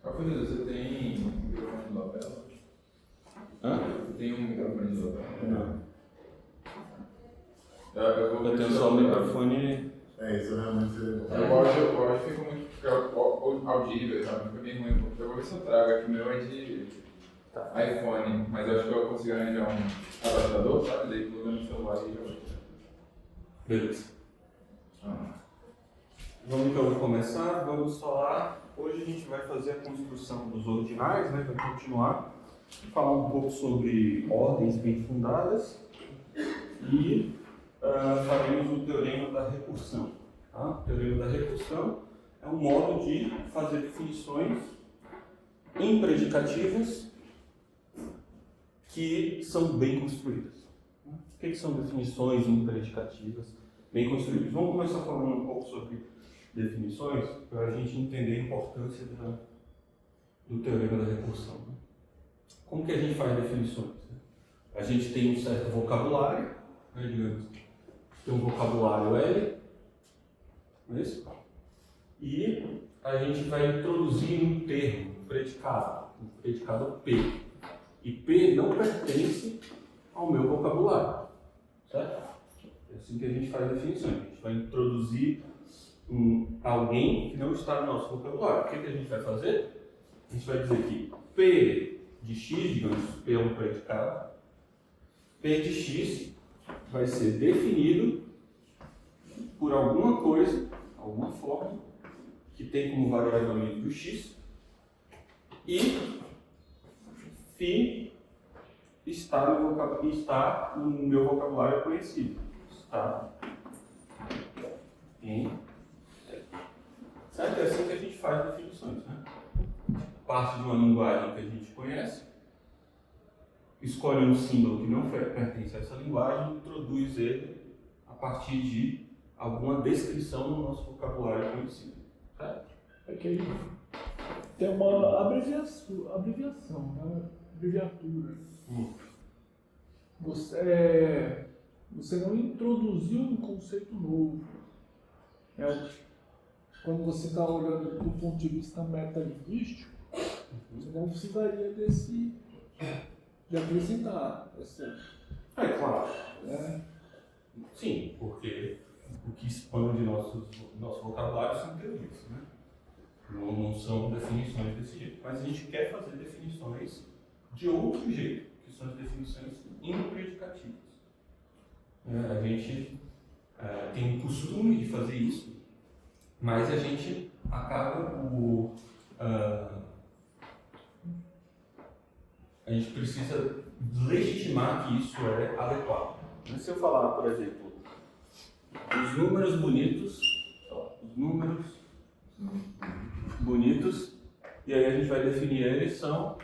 Alfredo, você tem microfone de lapela? Hã? Tem um microfone de lapela? Não. Eu tenho só o microfone. Isso realmente seria O áudio fica muito audível, sabe? Fica bem ruim. Eu vou ver se eu trago aqui. O meu é de iPhone, mas eu acho que eu consigo arranjar um adaptador, sabe? Daí pluga no celular e já. Beleza. Vamos então começar, vamos falar. Hoje a gente vai fazer a construção dos ordinais, né? Vai continuar, falar um pouco sobre ordens bem fundadas e faremos o teorema da recursão. Tá? O teorema da recursão é um modo de fazer definições impredicativas que são bem construídas. O que são definições impredicativas bem construídas? Vamos começar falando um pouco sobre definições para a gente entender a importância do teorema da recursão. Né? Como que a gente faz definições? Né? A gente tem um certo vocabulário, né, digamos, tem um vocabulário L, não é isso? E a gente vai introduzir um termo, um predicado P. E P não pertence ao meu vocabulário, certo? É assim que a gente faz definições. A gente vai introduzir alguém que não está no nosso vocabulário. O que a gente vai fazer? A gente vai dizer que P de X, digamos, P é um predicado, P de X vai ser definido por alguma coisa, alguma forma, que tem como variável amigo X, e Φ está no meu vocabulário conhecido. Está em... Certo? É assim que a gente faz definições, né? Parte de uma linguagem que a gente conhece, escolhe um símbolo que não pertence a essa linguagem e introduz ele a partir de alguma descrição no nosso vocabulário conhecido. Certo? Ok. Tem uma abreviação, né? Abreviatura. Você não introduziu um conceito novo. Quando você está olhando do ponto de vista metalinguístico, você não precisaria de apresentar essa. É claro. Né? Sim, porque o que expande nosso vocabulário são teorias, né? Não são definições desse jeito. Mas a gente quer fazer definições de outro jeito, que são as definições impredicativas. A gente tem o costume de fazer isso, mas a gente acaba a gente precisa legitimar que isso é adequado. Se eu falar, por exemplo, os números bonitos, e aí a gente vai definir eles, são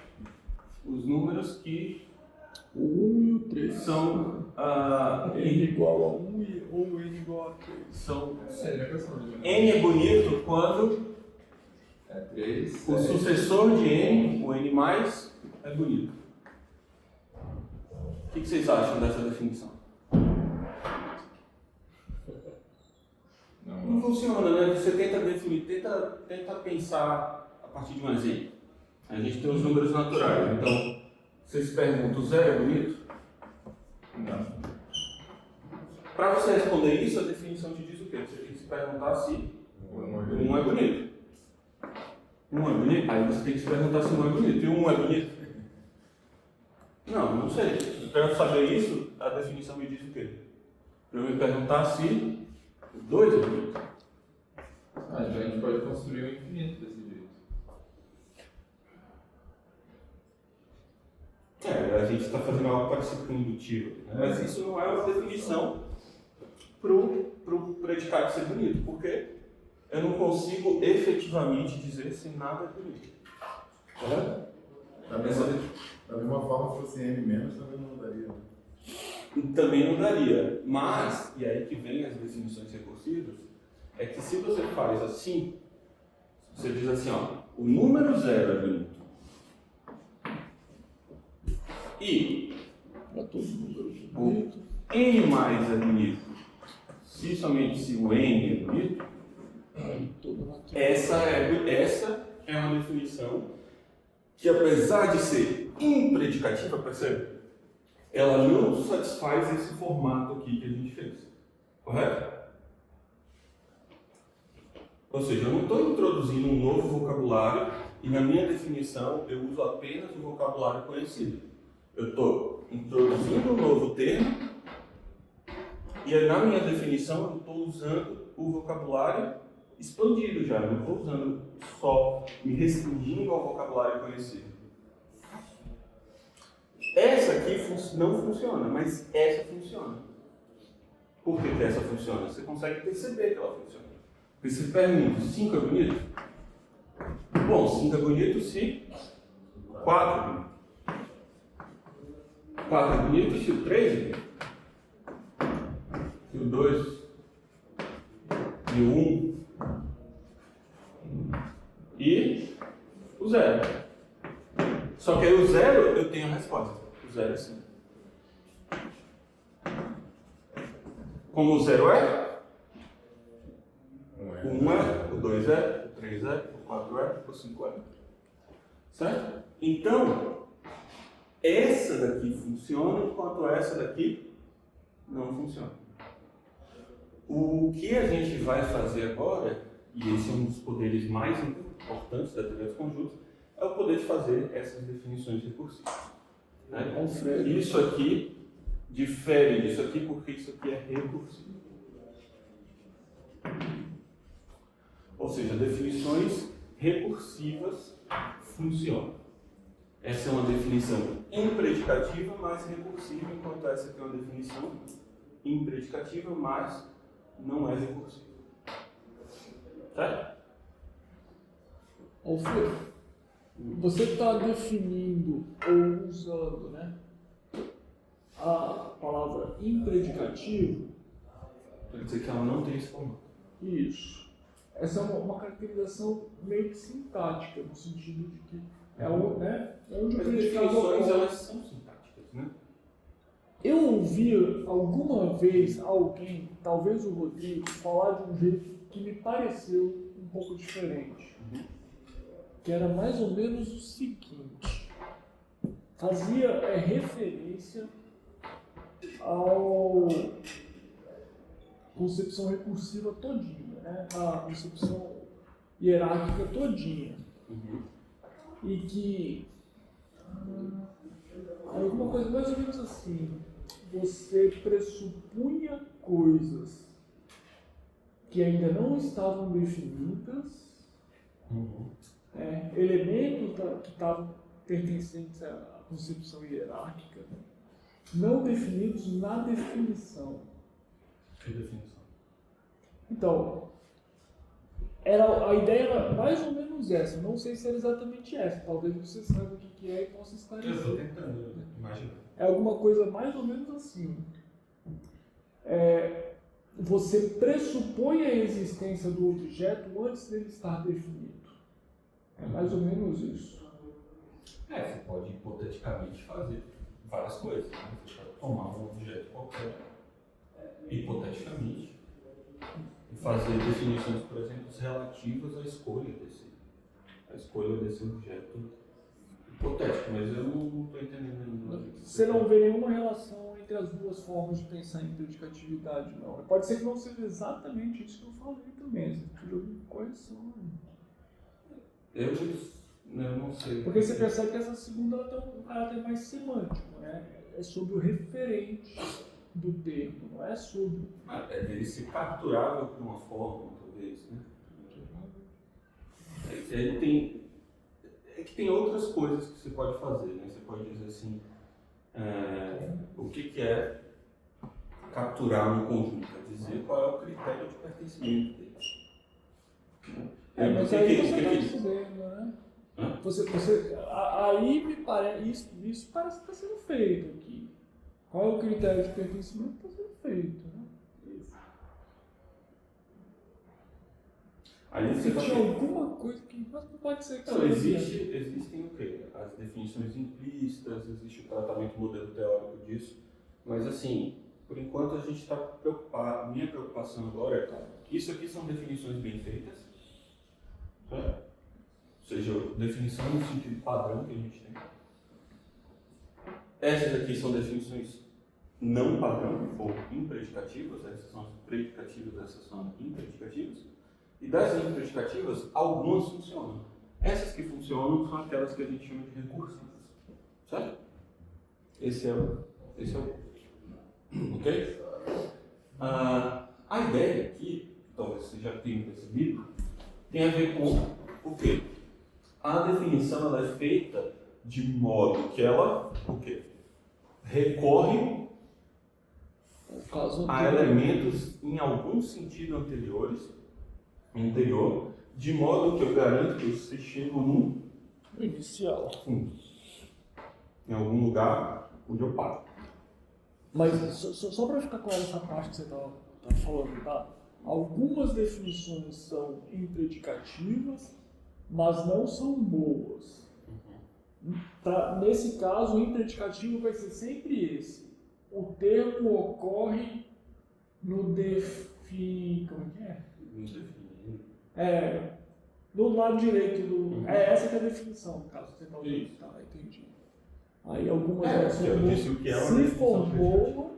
os números que O 1 e o 3 são N igual a 1 ou N igual a 3. são Sério, a questão do N é bonito quando é 3. o sucessor de N, o N+, é bonito. O que vocês acham dessa definição? Não funciona, né? Você tenta definir, tenta pensar a partir de um exemplo. A gente tem os números naturais, então você se pergunta, o zero é bonito? Não. Para você responder isso, a definição te diz o quê? Você tem que se perguntar se um é bonito. Um é bonito? Aí você tem que se perguntar se um é bonito. E um é bonito? Não sei. Para eu saber isso, a definição me diz o quê? Para eu me perguntar se dois é bonito. A gente pode construir o infinito desse jeito. A gente está fazendo algo parecido com indutivo, né? Mas isso não é uma definição para o predicado ser bonito, porque eu não consigo efetivamente dizer se nada é bonito. Da mesma forma, se fosse N menos, também não daria. Também não daria, mas, e aí que vem as definições recursivas, é que se você faz assim, você diz assim, ó, o número zero é bonito. E o N mais é bonito. Se somente se o N é bonito, essa é uma definição que, apesar de ser impredicativa, percebe? Ela não satisfaz esse formato aqui que a gente fez. Correto? Ou seja, eu não estou introduzindo um novo vocabulário e na minha definição eu uso apenas o vocabulário conhecido. Eu estou introduzindo um novo termo e aí, na minha definição eu estou usando o vocabulário expandido já. Eu não estou usando só, me restringindo ao vocabulário conhecido. Essa aqui não funciona, mas essa funciona. Por que essa funciona? Você consegue perceber que ela funciona. Porque se pergunta, 5 é bonito? Bom, 5 é bonito se 4 é bonito. 4 é bonito se o 3 é bonito. Se o 2 e o 1 e o 0. Só que aí o 0 eu tenho a resposta. O 0 é sim. Como o 0 é? O 1 é, o 2 é, o 3 é, o 4 é, o 5 é. Certo? Então, essa daqui funciona enquanto essa daqui não funciona. O que a gente vai fazer agora, e esse é um dos poderes mais importantes da teoria dos conjuntos, é o poder de fazer essas definições recursivas. Né? Isso aqui difere disso aqui porque isso aqui é recursivo. Ou seja, definições recursivas funcionam. Essa é uma definição impredicativa, mas recursiva, enquanto essa aqui é uma definição impredicativa, mas não é recursiva. Certo? Alfredo, você está definindo ou usando, né, a palavra impredicativo. Quer dizer que ela não tem esse formato. Isso. Essa é uma caracterização meio que sintática, no sentido de que é onde o As predicado definições, ocorre. elas são sintáticas, né? Eu ouvi alguma vez alguém, talvez o Rodrigo, falar de um jeito que me pareceu um pouco diferente. Que era mais ou menos o seguinte: fazia referência ao concepção recursiva todinha, né? A concepção hierárquica todinha. E que alguma coisa mais ou menos assim: você pressupunha coisas que ainda não estavam definidas, elementos que estavam pertencentes à concepção hierárquica, não definidos na definição. Que definição? Então, a ideia era mais ou menos essa. Não sei se era exatamente essa. Talvez você saiba o que é e possa Eu esclarecer. estou tentando imaginar. É alguma coisa mais ou menos assim. Você pressupõe a existência do objeto antes dele estar definido. É mais ou menos isso. Você pode hipoteticamente fazer várias coisas. Né? Você pode tomar um objeto qualquer, hipoteticamente, e fazer definições, por exemplo, relativas à escolha desse objeto hipotético, mas eu não estou entendendo ainda. Você não vê nenhuma relação entre as duas formas de pensar em predicatividade, não. Pode ser que não seja exatamente isso que eu falei também. Você precisa de correção. Eu não sei. Porque você percebe que essa segunda ela tem um caráter mais semântico, né? É sobre o referente do termo, não é sobre... É dele ser capturável por uma forma, talvez, né? Ele tem... É que tem outras coisas que você pode fazer, né? Você pode dizer assim, o que é capturar um conjunto, é dizer qual é o critério de pertencimento dele. Mas aí você está dizendo, né? Aí me parece, isso parece que está sendo feito aqui. Qual é o critério de pertencimento que está sendo feito, né? Isso. Aí você tinha alguma coisa que mas não pode ser que não, existem o quê? As definições implícitas, existe o tratamento modelo teórico disso, mas assim, por enquanto a gente está preocupado, minha preocupação agora é, isso aqui são definições bem feitas, certo? seja, definição no sentido padrão que a gente tem. Essas aqui são definições não padrão, ou impredicativas, essas são as predicativas, essas são impredicativas. E dessas impredicativas, algumas funcionam. Essas que funcionam são aquelas que a gente chama de recursivas. Certo? Esse é o. Ok? A ideia aqui, talvez você já tenha percebido, tem a ver com o quê? A definição ela é feita de modo que ela o quê? Recorre a elementos em algum sentido anterior, de modo que eu garanto que você chega no inicial. Em algum lugar onde eu paro. Mas só para ficar claro essa parte que você tá falando, tá? Algumas definições são impredicativas, mas não são boas. Tá? Nesse caso, o impredicativo vai ser sempre esse. O termo ocorre no como é que é? Do lado direito do... essa que é a definição, no caso que você está usando. Tá, entendi. Aí algumas delas são boas. Se for boa,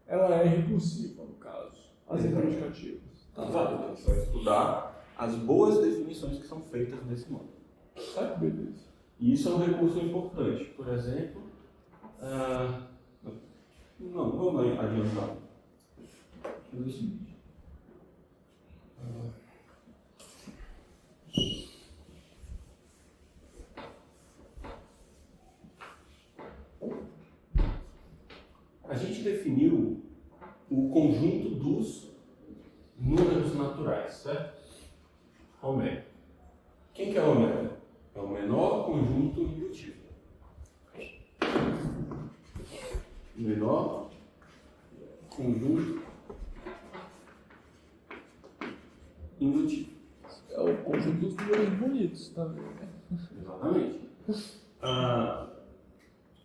ela é recursiva, no caso. As impredicativas. Tá, exato. Você vai estudar as boas definições que são feitas desse modo. Certo? Beleza. E isso é um recurso importante. Por exemplo, não, vamos adiantar. Deixa eu ver o seguinte. A gente definiu o conjunto dos números naturais, certo? Ômega. Quem que é ômega? É o menor conjunto indutivo. Menor conjunto indutivo. É o conjunto dos números bonitos também, né? Exatamente.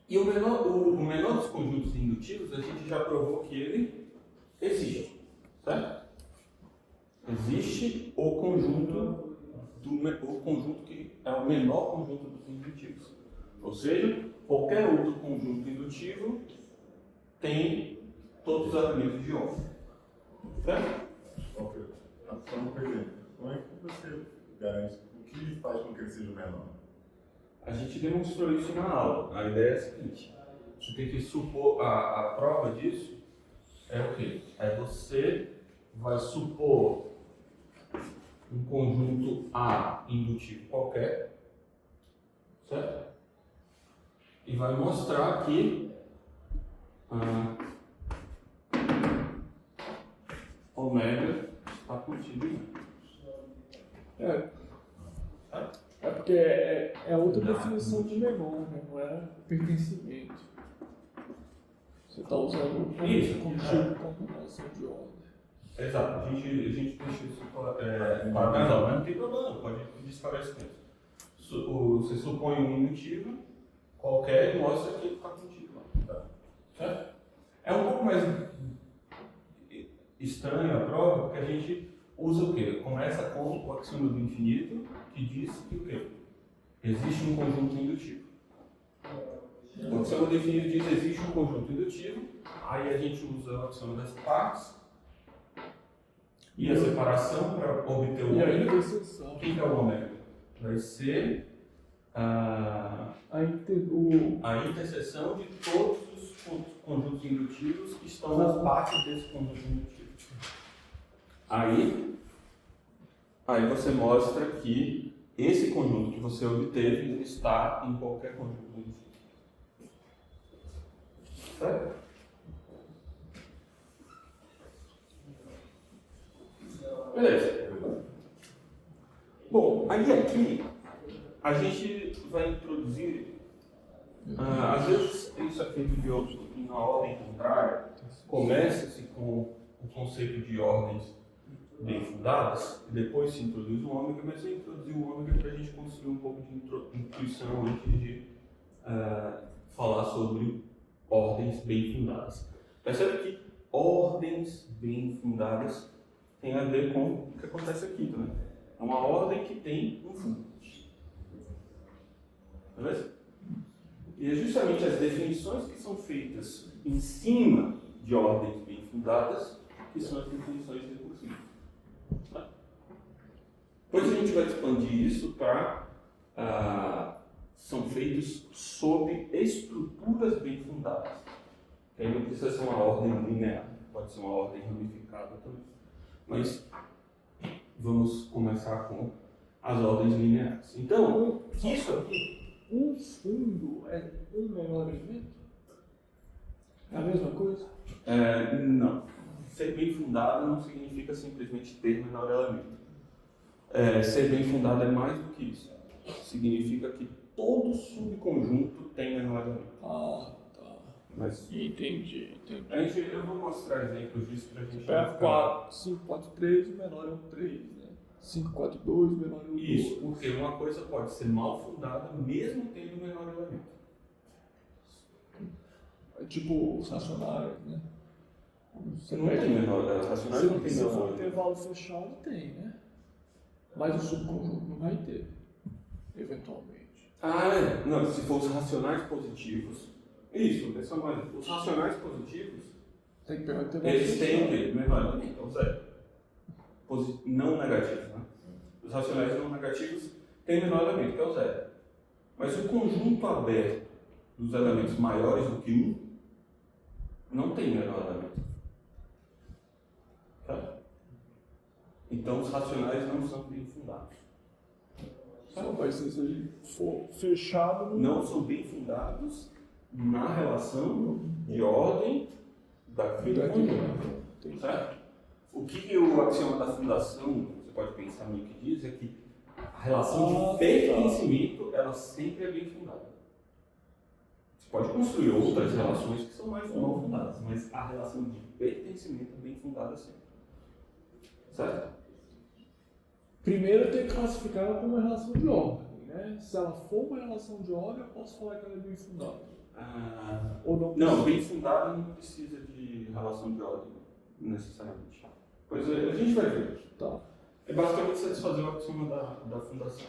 E o menor dos conjuntos indutivos, a gente já provou que ele existe, certo? Existe o conjunto que é o menor conjunto dos indutivos. Ou seja, qualquer outro conjunto indutivo tem todos os elementos de ômega. Certo? Ok. Só uma pergunta. Como é que você garante o que faz com que ele seja menor? A gente demonstrou isso na aula. A ideia é a seguinte: você tem que supor, a prova disso é o quê? É você vai supor um conjunto A indutivo qualquer, certo? E vai mostrar que ômega está contido em É porque é outra definição de menor, né? Não é pertencimento. Você está usando isso como tipo de combinação de ordem. Exato, a gente deixa isso para mas não tem problema, pode desaparecer. Você supõe um indutivo qualquer e mostra que ele está contido lá. Certo? É um pouco mais estranho a prova, porque a gente usa o quê? Começa com o axioma do infinito, que diz que o quê? Existe um conjunto indutivo. O axioma do infinito diz que existe um conjunto indutivo, aí a gente usa o axioma das partes e a separação para obter o ômega. Quem que é o ômega? Vai ser a interseção de todos os conjuntos indutivos que estão nas partes desse conjunto indutivo. Aí você mostra que esse conjunto que você obteve ele está em qualquer conjunto indutivo. Certo? Beleza. Bom, aí aqui a gente vai introduzir, às vezes isso é feito na ordem contrária, começa-se com o conceito de ordens bem fundadas, e depois se introduz o ômega, mas eu introduzi o ômega para a gente construir um pouco de intuição antes de falar sobre ordens bem fundadas. Percebe que ordens bem fundadas tem a ver com o que acontece aqui também. É uma ordem que tem um fundo. Beleza? E é justamente as definições que são feitas em cima de ordens bem fundadas que são as definições recursivas. Tá? Depois a gente vai expandir isso para são feitos sob estruturas bem fundadas. Que aí não precisa ser uma ordem linear, pode ser uma ordem ramificada também. Mas vamos começar com as ordens lineares. Então, isso aqui. Um fundo é um menor elemento? É a mesma coisa? Não. Ser bem fundado não significa simplesmente ter menor elemento. Ser bem fundado é mais do que isso. Significa que todo subconjunto tem menor elemento. Ah, tá. Mas Entendi. eu vou mostrar exemplos disso para a gente. Pega 4, 5, 4, 3, o menor é um 3, né? 5, 4, 2, o menor é um 2. Isso, porque uma coisa pode ser mal fundada mesmo tendo menor elemento. É tipo os racionais, né? Você Não tem menor, racionais não tem se menor for um elemento. intervalo fechado, tem, né? Mas o subconjunto não vai ter, eventualmente. Não, se for os racionais positivos. Isso, pensa mais. Os racionais positivos, Tem que pegar o intervalo eles têm o fechado. quê? Menor elemento, ou zero. Não negativos, né? Os racionais não negativos têm menor elemento, que é o zero. Mas o conjunto aberto dos elementos maiores do que 1 não tem menor elemento. Tá? Então os racionais não são bem fundados. Só vai ser se ele for fechado. Não são bem fundados na relação de ordem daquele conjunto. Entendi. Certo? O que o axioma da fundação, você pode pensar meio que diz, é que a relação de pertencimento, ela sempre é bem fundada. Você pode construir outras relações que são mais mal fundadas, mas a relação de pertencimento é bem fundada sempre. Certo? Primeiro tem que classificar ela como uma relação de ordem, né? Se ela for uma relação de ordem, eu posso falar que ela é bem fundada. Ou não? Não, bem fundada não precisa de relação de ordem, necessariamente. Pois a gente vai ver. Tá. É basicamente satisfazer o axioma da fundação.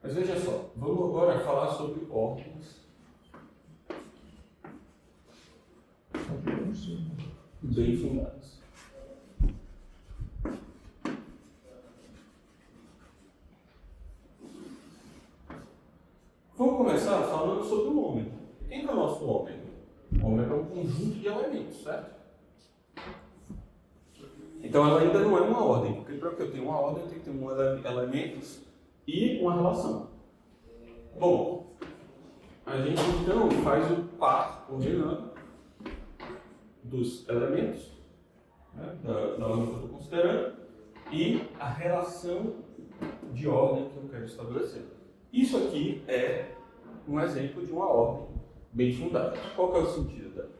Mas veja só, vamos agora falar sobre ordens bem fundadas. Vamos começar falando sobre o ômega. Quem que é o nosso ômega? O ômega é um conjunto de elementos, certo? Então ela ainda não é uma ordem, porque para que eu tenha uma ordem eu tenho que ter elementos e uma relação. Bom, a gente então faz o par ordenando dos elementos, né, da ordem que eu estou considerando, e a relação de ordem que eu quero estabelecer. Isso aqui é um exemplo de uma ordem bem fundada. Qual que é o sentido dela?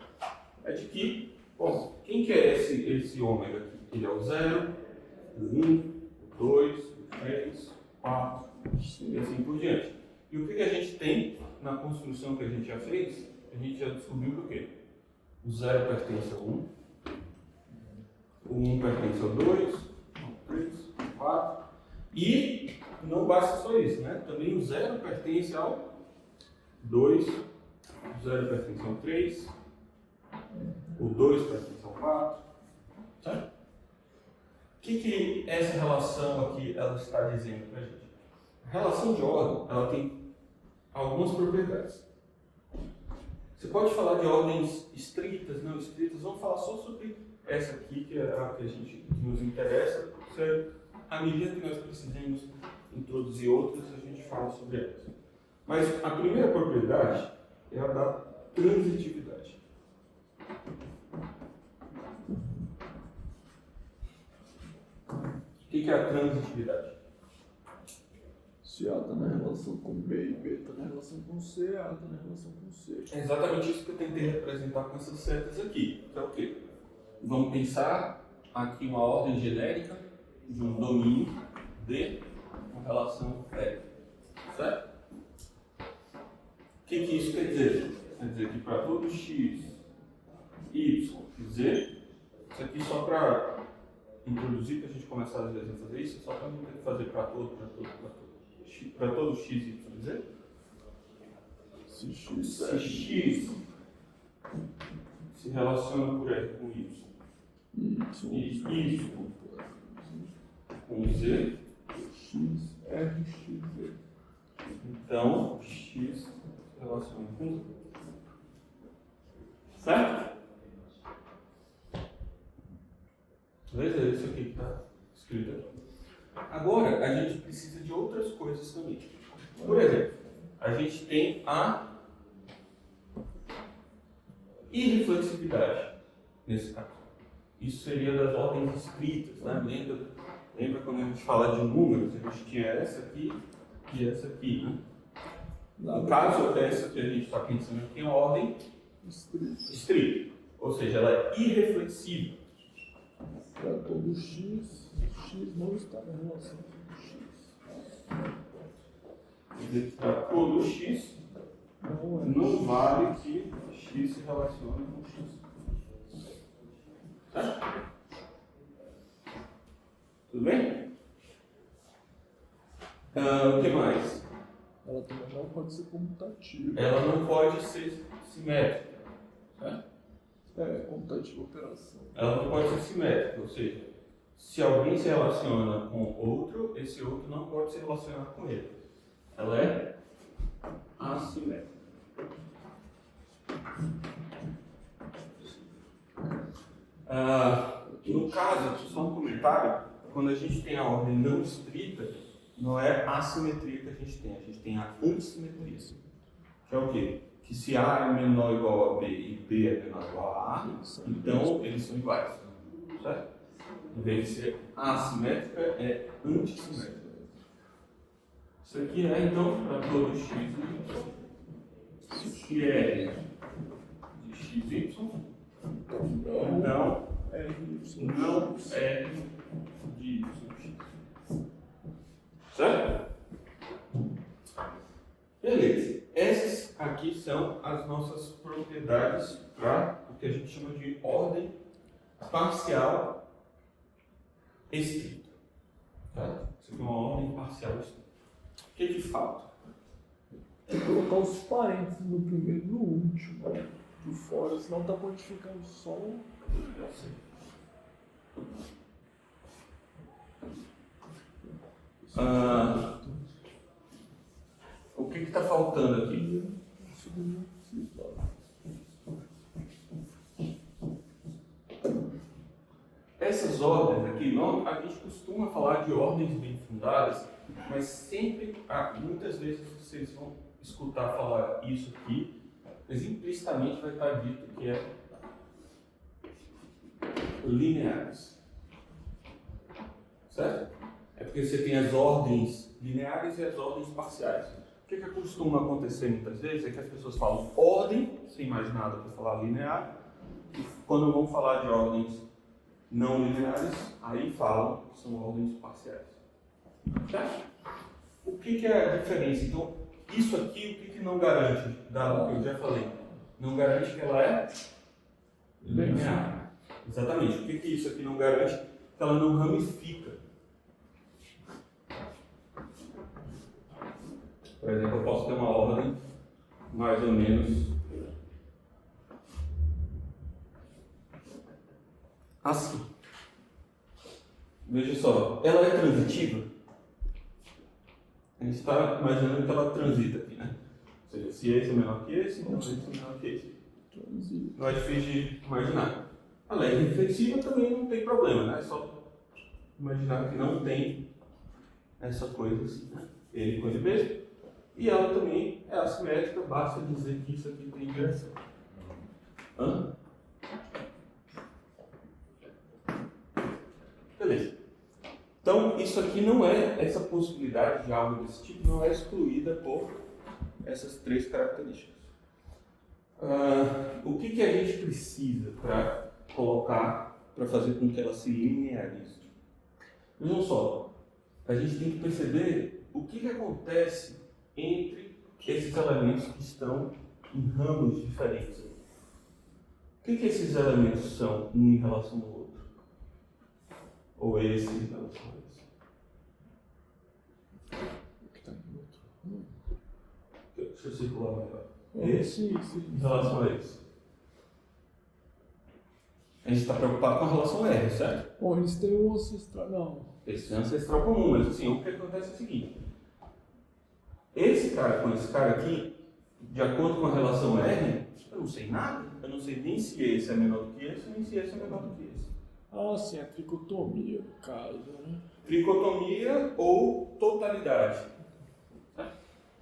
É de que, bom, quem que é esse ômega aqui? Ele é o 0, o 1, o 2, o 3, o 4, e assim por diante. E o que a gente tem na construção que a gente já fez? A gente já descobriu o quê? O 0 pertence ao 1, o 1 pertence ao 2, ao 3, ao 4, e não basta só isso, né? Também o 0 pertence ao 2, o 0 pertence ao 3, o 2 pertence ao 4, certo? O que essa relação aqui ela está dizendo para a gente? A relação de ordem ela tem algumas propriedades. Você pode falar de ordens estritas, não estritas, vamos falar só sobre essa aqui, que é a que nos interessa, porque à medida que nós precisamos introduzir outras, a gente fala sobre elas. Mas a primeira propriedade é a da transitividade. O que é a transitividade? Se A está na relação com B e B está na relação com C, A está na relação com C. É exatamente isso que eu tentei representar com essas setas aqui. Que é o quê? Vamos pensar aqui uma ordem genérica de um domínio D com relação L. Certo? O que isso quer dizer? Quer dizer que para todo x, y, z, isso aqui só para introduzir, para a gente começar às vezes a fazer isso, só para não ter que fazer para todo x, y, z. se X se relaciona por R com Y e Y com Z, X, R, X, Z. então X se relaciona com Z. Certo? Beleza? É isso aqui que está escrito aqui. Agora, a gente precisa de outras coisas também. Por exemplo, a gente tem a irreflexividade nesse caso. Isso seria das ordens escritas, né? Lembra quando a gente fala de números, a gente tinha essa aqui e essa aqui, né? No caso, essa que a gente está pensando aqui é ordem estrita, ou seja, ela é irreflexível. Para todo X, X não está na relação com X. Para todo X, Não é. não vale que X se relacione com X. Tá? Tudo bem? O que mais? Ela também não pode ser comutativa. Ela não pode ser simétrica. Certo? É, comutativa operação. Ela não pode ser simétrica, ou seja, se alguém se relaciona com outro, esse outro não pode se relacionar com ele. Ela é assimétrica. No caso, só um comentário, quando a gente tem a ordem não estrita, não é assimetria que a gente tem a antissimetria. Que é o quê? Que se A é menor ou igual a B e B é menor ou igual a A, então eles são iguais. Certo? Em vez de ser assimétrica, é antissimétrica. Isso aqui é, então, para todo x, que é de xy, então não é de y. Certo? Beleza. Essas aqui são as nossas propriedades para o que a gente chama de ordem parcial estrita. Tá? Isso aqui é uma ordem parcial estrita. O que falta? Tem que colocar os parênteses no primeiro e no último, né? De fora, senão tá modificando só o. O que está faltando aqui? Essas ordens aqui, não, a gente costuma falar de ordens bem fundadas, mas sempre, muitas vezes vocês vão escutar falar isso aqui, mas implicitamente vai estar dito que é lineares. Certo? É porque você tem as ordens lineares e as ordens parciais. O que costuma acontecer muitas vezes é que as pessoas falam ordem, sem mais nada para falar linear, e quando vão falar de ordens não lineares, aí falam que são ordens parciais. Certo? O que é a diferença? Então, isso aqui, o que não garante? Dado que eu já falei, não garante que ela é linear. Exatamente. O que isso aqui não garante? Que ela não ramifica. Por exemplo, eu posso ter uma ordem mais ou menos assim. Veja só, ela é transitiva? A gente está imaginando que ela transita aqui, né? Ou seja, se esse é menor que esse, então esse é menor que esse. Não é difícil de imaginar. Ela é reflexiva, também não tem problema, né? É só imaginar que não tem essa coisa assim, né? Ele com ele mesmo. E ela também é assimétrica, basta dizer que isso aqui tem direção. Beleza. Então, isso aqui não é, essa possibilidade de algo desse tipo não é excluída por essas três características. O que a gente precisa para colocar, para fazer com que ela se linearize? Vejam só, a gente tem que perceber o que acontece entre esses elementos que estão em ramos diferentes. O que esses elementos são um em relação ao outro? Ou esse em relação a esse? Deixa eu circular melhor. Esse, Sim. em relação a esse. A gente está preocupado com a relação R, certo? Bom, eles têm um ancestral. Não. Esse é ancestral comum, mas assim, o que acontece é o seguinte. Esse cara com esse cara aqui, de acordo com a relação R, eu não sei nada. Eu não sei nem se esse é menor do que esse, nem se esse é menor do que esse. Ah, sim, a tricotomia, no caso, né? Tricotomia ou totalidade.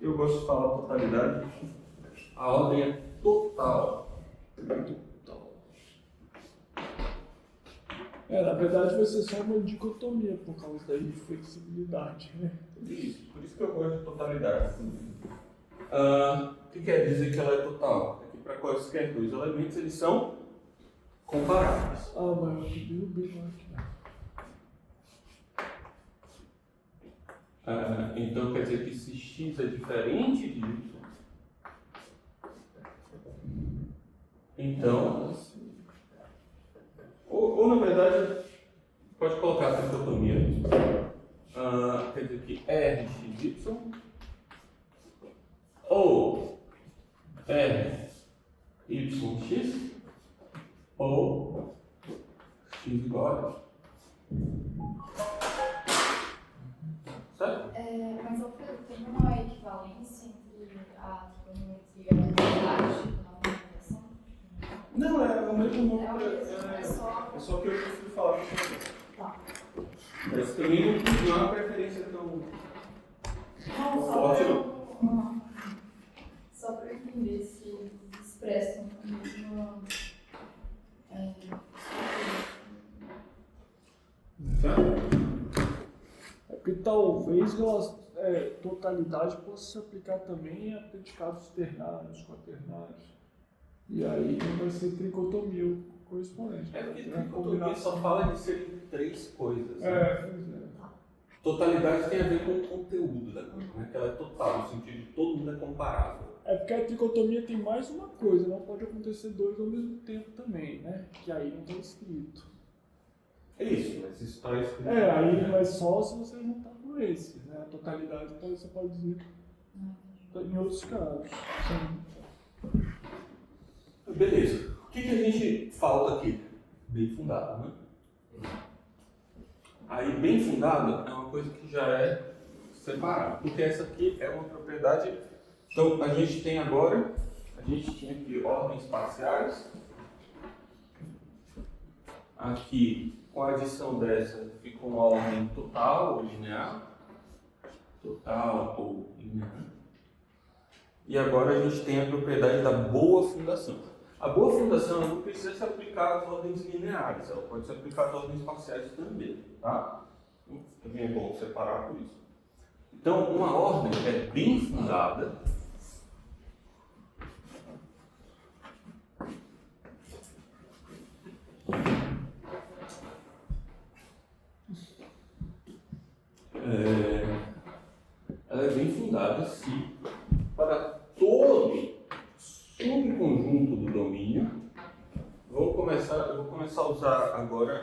Eu gosto de falar totalidade. A ordem é total. Na verdade vai ser só uma dicotomia por causa da inflexibilidade, né? Isso, por isso que eu gosto de totalidade. O que quer dizer que ela é total? É que para quaisquer dois elementos eles são comparáveis. Ah, mas eu derrubei lá aqui. Então quer dizer que se x é diferente de y, então, ou na verdade, pode colocar a tricotomia. Quer dizer que rxy ou ryx ou x igual a certo? Mas eu tem uma equivalência entre a tricotomia e a totalidade na movimentação? Não, é o mesmo número. É só que eu preciso falar com você. Tá. Mas também não é uma preferência tão Não, forte, não. Só para eu entender se eles expressam a mesma. É porque talvez totalidade possa se aplicar também a predicados ternários, quaternários. E aí vai ser tricotomia o correspondente. É porque Tem uma tricotomia combinação. só fala de serem três coisas. Né? Pois é. Totalidade tem a ver com o conteúdo da coisa, né? Que ela é total, no sentido de todo mundo é comparável. É porque a tricotomia tem mais uma coisa, não pode acontecer dois ao mesmo tempo também, né? Que aí não está escrito. É isso, mas isso está escrito. Aí vai só se você juntar com esse, né? A totalidade você pode dizer em outros casos. Sim. Beleza. O que a gente falta aqui? Bem fundado, né? Aí, bem fundado é uma coisa que já é separada, porque essa aqui é uma propriedade. Então, a gente tem agora, a gente tinha aqui ordens parciais. Aqui, com a adição dessa, fica uma ordem total ou linear. Total ou linear. E agora a gente tem a propriedade da boa fundação. A boa fundação não precisa se aplicar às ordens lineares, ela pode se aplicar às ordens parciais também, tá? Também é bom separar por isso. Então, uma ordem é bem fundada ela é bem fundada se para todo subconjunto do domínio, eu vou começar a usar agora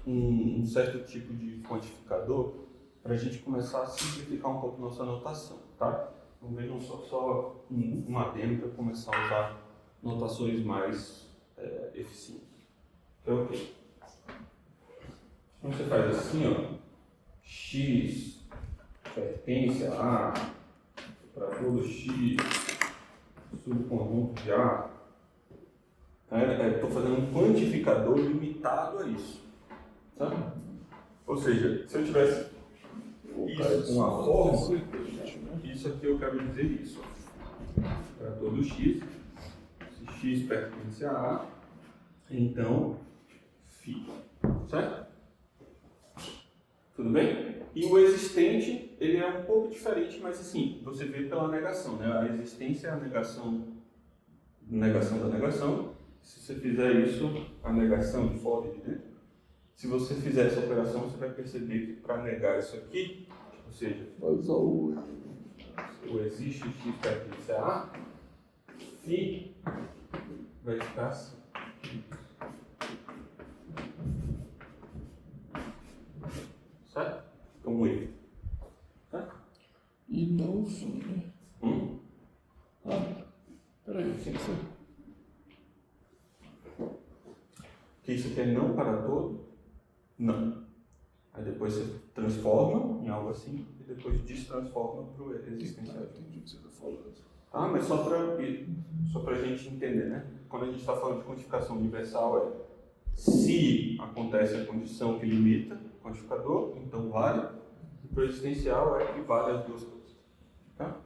um certo tipo de quantificador para a gente começar a simplificar um pouco nossa notação, tá? Então vejam só um adendo para começar a usar notações mais eficientes. Então, ok. Então você faz assim, ó, x pertence a para todo x subconjunto de A. Estou fazendo um quantificador limitado a isso. Sabe? Ou seja, se eu tivesse isso, uma forma, isso aqui eu quero dizer isso. Para todo x, se x pertence a A, então φ. Certo? Tudo bem? E o existente, ele é um pouco diferente, mas assim, você vê pela negação, né? A existência é a negação da negação. Se você fizer isso, a negação de fora e de dentro, se você fizer essa operação, você vai perceber que para negar isso aqui, ou seja, Vai usar o existe x pertence a A, φ vai ficar assim. Certo? Como ele. Certo? e não o fim, né? Peraí, o que que você... Que isso aqui é não para todo? Não. Aí depois você transforma em algo assim e depois destransforma para o existencial. Entendi o que você está falando. Ah, mas só para a gente entender, né? Quando a gente está falando de quantificação universal, é se acontece a condição que limita o quantificador, então vale. E para o existencial é que vale as duas coisas. Tá?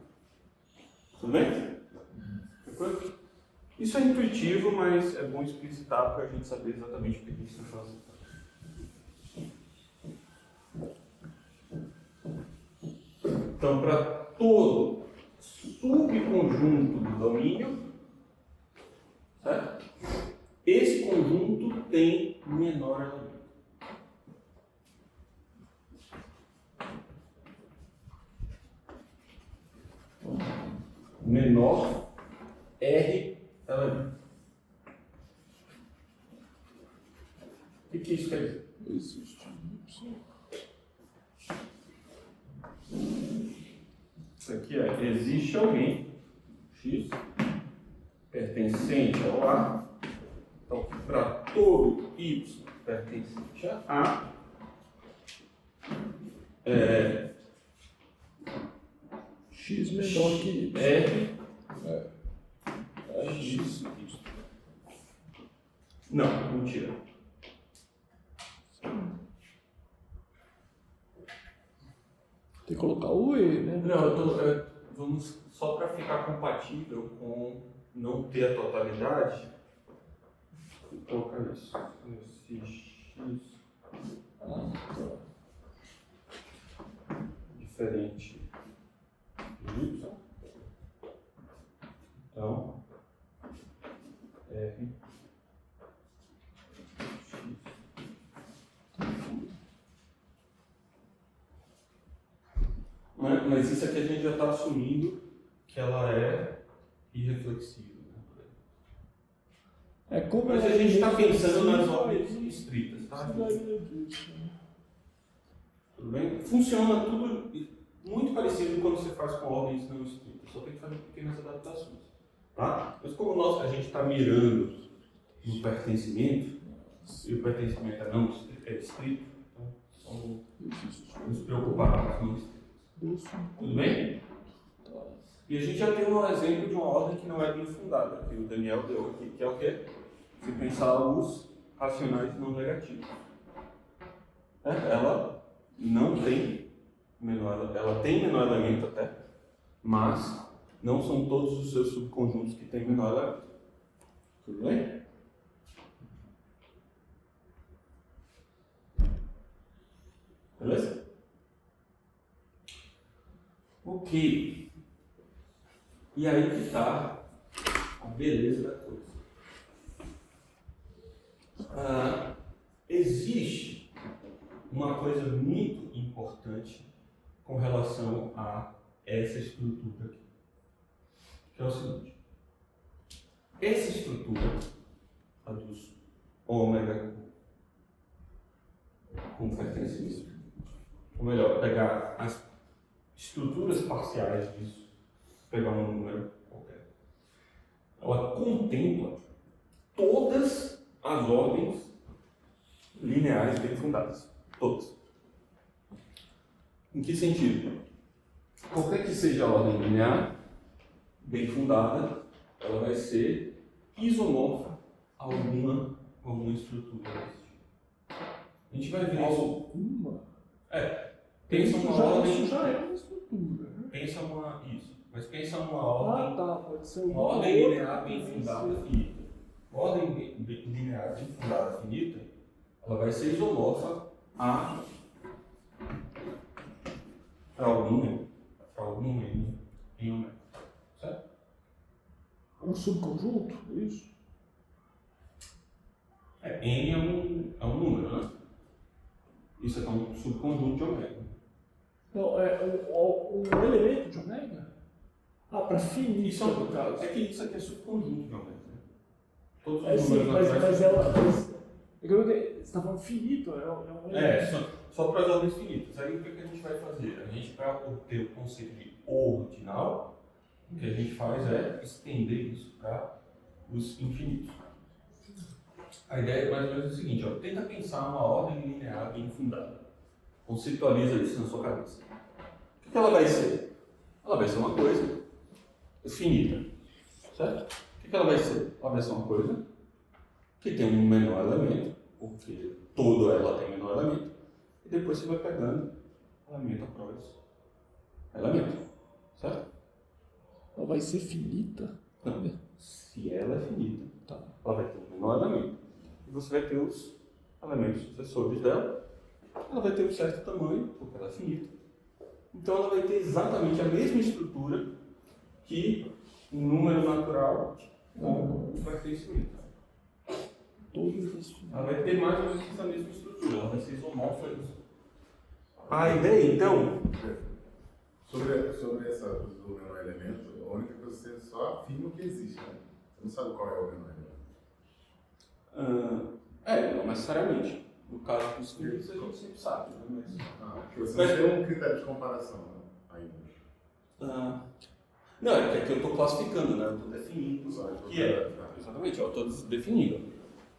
Tudo bem? Tranquilo? Isso é intuitivo, mas é bom explicitar para a gente saber exatamente o que a gente está fazendo. Então, para todo subconjunto do domínio, certo? Esse conjunto tem menor elemento. Menor R elemento. O que isso quer dizer? Existe Isso aqui é, existe alguém, X, pertencente ao A. Então, para todo Y pertencente a A, X menor que Y. R, X. não, mentira. Tem que colocar o E, né? Não, vamos só para ficar compatível com não ter a totalidade, vou colocar isso. Esse X diferente de Y. Então, R X. Mas isso aqui a gente já está assumindo que ela é irreflexiva. Né? É como Mas a ela gente está é pensando nas reflexiva, ordens aí estritas, tá? precisaria disso, né? Tudo bem? Funciona tudo muito parecido quando você faz com ordens não estritas, só tem que fazer pequenas adaptações. Tá? Mas como a gente está mirando no pertencimento, e o pertencimento é estrito, então vamos nos preocupar com as não estritas. Tudo bem? E a gente já tem um exemplo de uma ordem que não é bem fundada, que o Daniel deu aqui, que é o quê? Se pensar os racionais não negativos. Ela não tem ela tem menor elemento até, mas não são todos os seus subconjuntos que têm menor elemento. Tudo bem? Beleza? Ok. E aí que está a beleza da coisa. Existe uma coisa muito importante com relação a essa estrutura aqui, que é o seguinte: essa estrutura, a dos ômega com pertencência, ou melhor, pegar as estruturas parciais disso, pegar um número qualquer, ela contempla todas as ordens lineares bem fundadas. Todas. Em que sentido? Qualquer que seja a ordem linear bem fundada, ela vai ser isomorfa a alguma estrutura desse tipo. A gente vai ver isso. Alguma? Pensa uma Isso ordem. já é uma estrutura, né? Pensa uma. Isso. Mas pensa uma ordem. Tá. Pode ser Uma ordem linear bem fundada finita. Uma ordem linear bem fundada finita, ela vai ser isomorfa a algum N em ômega. Certo? Um subconjunto, é isso? N é um número, né? Isso é um subconjunto de ômega. Não, é um elemento de ômega? Para finita, Isso no caso. é que isso aqui é subconjunto de ômega. Né? Todos É os sim, números mas ela... Você está falando finito, é um elemento. Só para as ordens finitas. Aí o que a gente vai fazer? A gente vai obter o conceito de ordinal, O que a gente faz é estender isso para os infinitos. A ideia é mais ou menos o seguinte, ó, tenta pensar uma ordem linear bem fundada. Conceitualiza isso na sua cabeça. O que ela vai ser? Ela vai ser uma coisa finita, certo? O que ela vai ser? Ela vai ser uma coisa que tem um menor elemento, porque toda ela tem menor elemento, e depois você vai pegando elemento após elemento, certo? Ela vai ser finita? Não, se ela é finita, Tá. ela vai ter um menor elemento, e você vai ter os elementos sucessores dela, ela vai ter um certo tamanho, porque ela é finita, então ela vai ter exatamente a mesma estrutura que um número natural vai ter infinito. Todas as Ela vai ter mais ou menos essa mesma estrutura, ela vai ser isomorfa. A ideia, então, Sobre essa coisa do menor elemento, a única coisa que você só afirma que existe, né? Você não sabe qual é o menor elemento. não necessariamente. No caso dos finitos, a gente sempre sabe, né? Porque você não tem um critério de comparação, né? Ainda. Não, é que aqui eu estou classificando, né? Eu estou definindo o que é. Exatamente, eu estou definindo.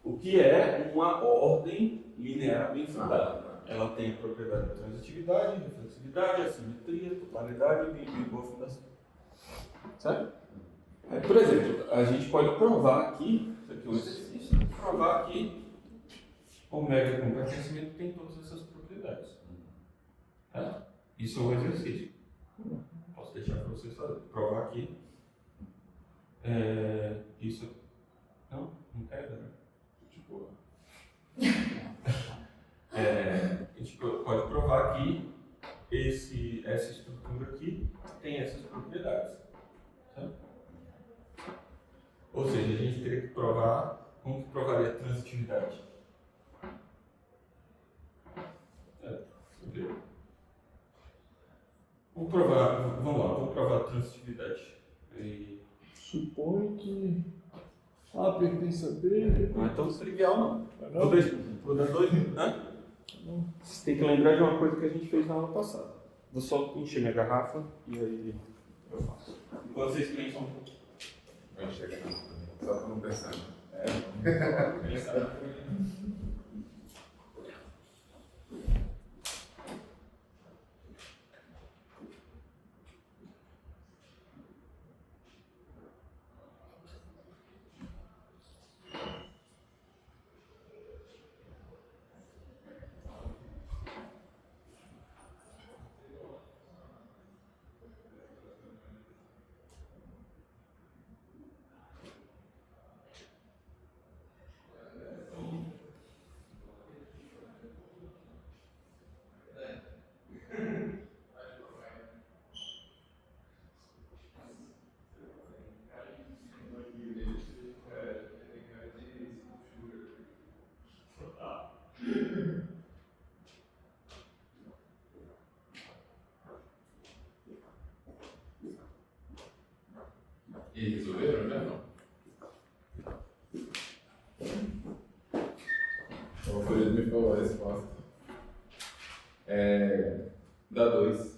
O que é uma ordem linear bem fundada. Ela tem a propriedade da transitividade, reflexividade, assimetria, totalidade e boa fundação. Certo? Por exemplo, a gente pode provar aqui, isso aqui é um exercício, provar que ômega com pertencimento tem todas essas propriedades. Certo? Isso é um exercício. Posso deixar para vocês fazerem. Provar aqui. Isso. Não quero, né? Tipo. A gente pode provar que essa estrutura aqui tem essas propriedades. Certo? Ou seja, a gente teria que provar. Como que provaria a transitividade? Vamos provar a transitividade. Supõe que A pertence a B. Não é tão trivial, não. Não? Vou dar dois. Você tem que lembrar de uma coisa que a gente fez na aula passada. Vou só encher minha garrafa e aí eu faço. Enquanto vocês pensam. Vai chegar. Só para não pensar. E resolveram já não? O Felipe me falou a resposta. Dá 2.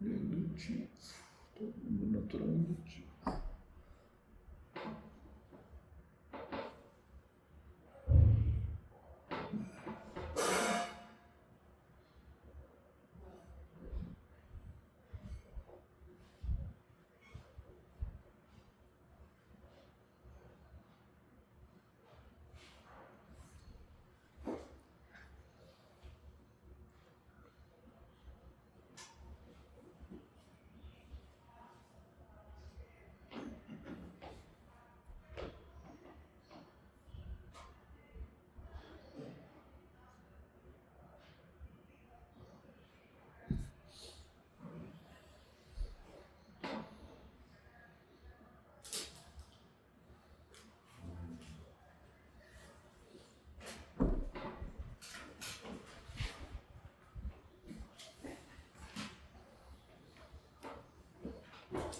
Indutivo. Todo mundo natural indutivo.